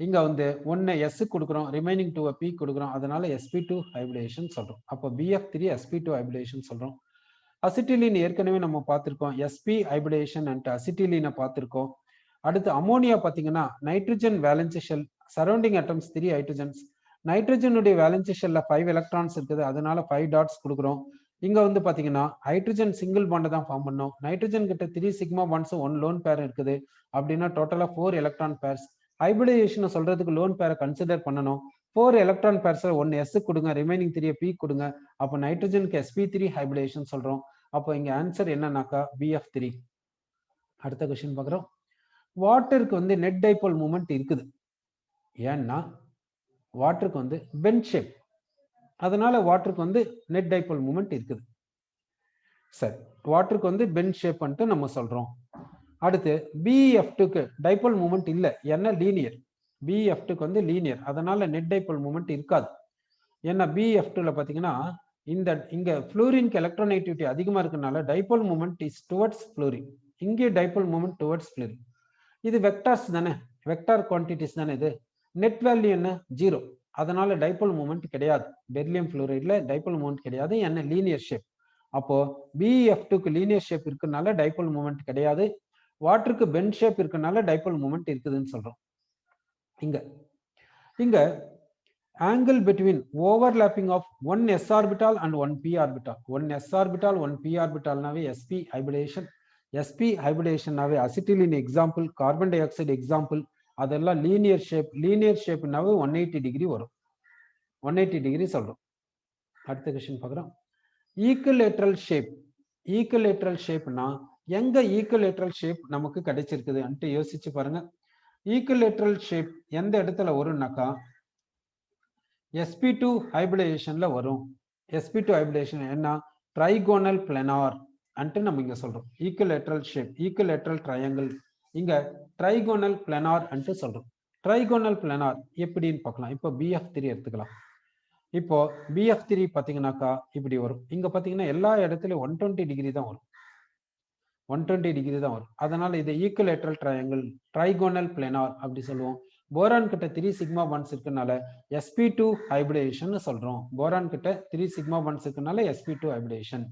Speaker 1: இங்க வந்து 1 S கொடுக்குறோம், ரிமைனிங் 2 P கொடுக்குறோம். அதனால sp2 ஹைபிரிடேஷன் சொல்றோம். அப்போ BF3 sp2 ஹைபிரிடேஷன் சொல்றோம். அசிட்டிலின் ஏற்கனவே நம்ம பார்த்திருக்கோம். sp ஹைபிரிடேஷன் அசிட்டிலினை பார்த்திருக்கோம். அடுத்து அமோனியா பாத்தீங்கன்னா nitrogen valency shell, surrounding atoms 3 hydrogens. நைட்ரஜனுடைய வேலன்சி ஷெல்ல 5 எலக்ட்ரான்ஸ் இருக்குது. அதனால 5 டாட்ஸ் கொடுக்குறோம். இங்க வந்து பாத்தீங்கன்னா ஹைட்ரஜன் சிங்கிள் பாண்ட் தான் ஃபார்ம் பண்ணும். நைட்ரஜன் கிட்ட 3 சிக்மா பாண்ட்ஸ் 1 லோன் பேர் இருக்குது. அப்படின்னா டோட்டலா 4 எலக்ட்ரான் பேர்ஸ். ஹைபிரிடேஷன் சொல்றதுக்கு லோன் பேரை கன்சிடர் பண்ணணும். 4 எலக்ட்ரான் பேர்ஸ்ல 1 S கொடுங்க, ரிமைனிங் 3 P கொடுங்க. அப்போ நைட்ரஜனுக்கு sp3 ஹைபிரிடேஷன் சொல்றோம். அப்போ இங்க ஆன்சர் என்னன்னாக்கா BF3. அடுத்த கொஸ்டின் பாக்குறோம். வாட்டருக்கு வந்து நெட் டைபோல் மூமெண்ட் இருக்குது. ஏன்னா வாட்டருக்கு வந்து பெண்ட் ஷேப், அதனால வாட்டருக்கு வந்து நெட் டைபோல் மூமெண்ட் இருக்குது. சரி, வாட்டருக்கு வந்து பெண்ட் ஷேப் நம்ம சொல்றோம். அடுத்து BF2க்கு டைபோல் மூமெண்ட் இல்லை, ஏன்னா லீனியர். BF2க்கு வந்து லீனியர், அதனால நெட் டைபோல் மூமெண்ட் இருக்காது. ஏன்னா BF2ல பாத்தீங்கன்னா இங்க ஃப்ளூரினுக்கு எலக்ட்ரோநெகட்டிவிட்டி அதிகமா இருக்கனால dipole moment is towards fluorine. இங்கே டைபோல் மூமெண்ட் டுவர்ட்ஸ் ஃப்ளூரின். இது வெக்டார்ஸ் தானே, வெக்டார் குவான்டிட்டிஸ் தானே. இது நெட் வேல்யூ என்ன? 0. அதனால டைபோல் மூமெண்ட் கிடையாது. பெரிலியம் ஃப்ளூரைட்ல டைபோல் மூமெண்ட் கிடையாது, என்ன லீனியர் ஷேப். அப்போ BF2க்கு லீனியர் ஷேப் இருக்கனால டைபோல் மூமெண்ட் கிடையாது. வாட்டருக்கு பெண்ட் ஷேப் இருக்கனால டைபோல் மூமெண்ட் இருக்குதுன்னு சொல்றோம். இங்க angle between overlapping of one s orbital and one p orbital. One s orbital, one p orbital நாவே sp hybridization. sp hybridization நாவே acetylene example, carbon dioxide example, அதெல்லாம் linear shape. linear shape நாவே 180 degree வரும். 180 degree சொல்றோம். அடுத்த question பார்க்கறோம். equilateral shape. equilateral shapeனா எங்க equilateral shape நமக்கு கிடைச்சிருக்குது and யோசிச்சு பாருங்க. equilateral shape எந்த இடத்துல வரும்னாக்கா sp2 ஹைபிரிடைசேஷன்ல வரும். sp2 ஹைபிரிடைசேஷன் என்ன? ட்ரைகோனல் பிளானார் அன்ட்டு நம்ம இங்க சொல்றோம். ஈக்குவலேட்ரல் ஷேப், ஈக்குவலேட்ரல் ட்ரையாங்கிள், இங்க ட்ரைகோனல் பிளானார் அன்ட்டு சொல்றோம். ட்ரைகோனல் பிளானார் எப்படின்னு பார்க்கலாம். இப்போ BF3 எடுத்துக்கலாம். இப்போ BF3 பாத்தீங்கன்னாக்கா இப்படி வரும். இங்க பாத்தீங்கன்னா எல்லா இடத்துலயும் 120 டிகிரி தான் வரும். 120 டிகிரி தான் வரும். அதனால இது ஈக்குவலேட்ரல் ட்ரையாங்கிள், ட்ரைகோனல் பிளானார் அப்படி சொல்லுவோம். போரான் கிட்ட 3 சிக்மா பாண்ட்ஸ் இருக்கனால sp2 ஹைபிரிடைசேஷன் சொல்றோம். போரான் கிட்ட 3 சிக்மா பாண்ட்ஸ் இருக்கனால sp2 ஹைபிரிடைசேஷன்.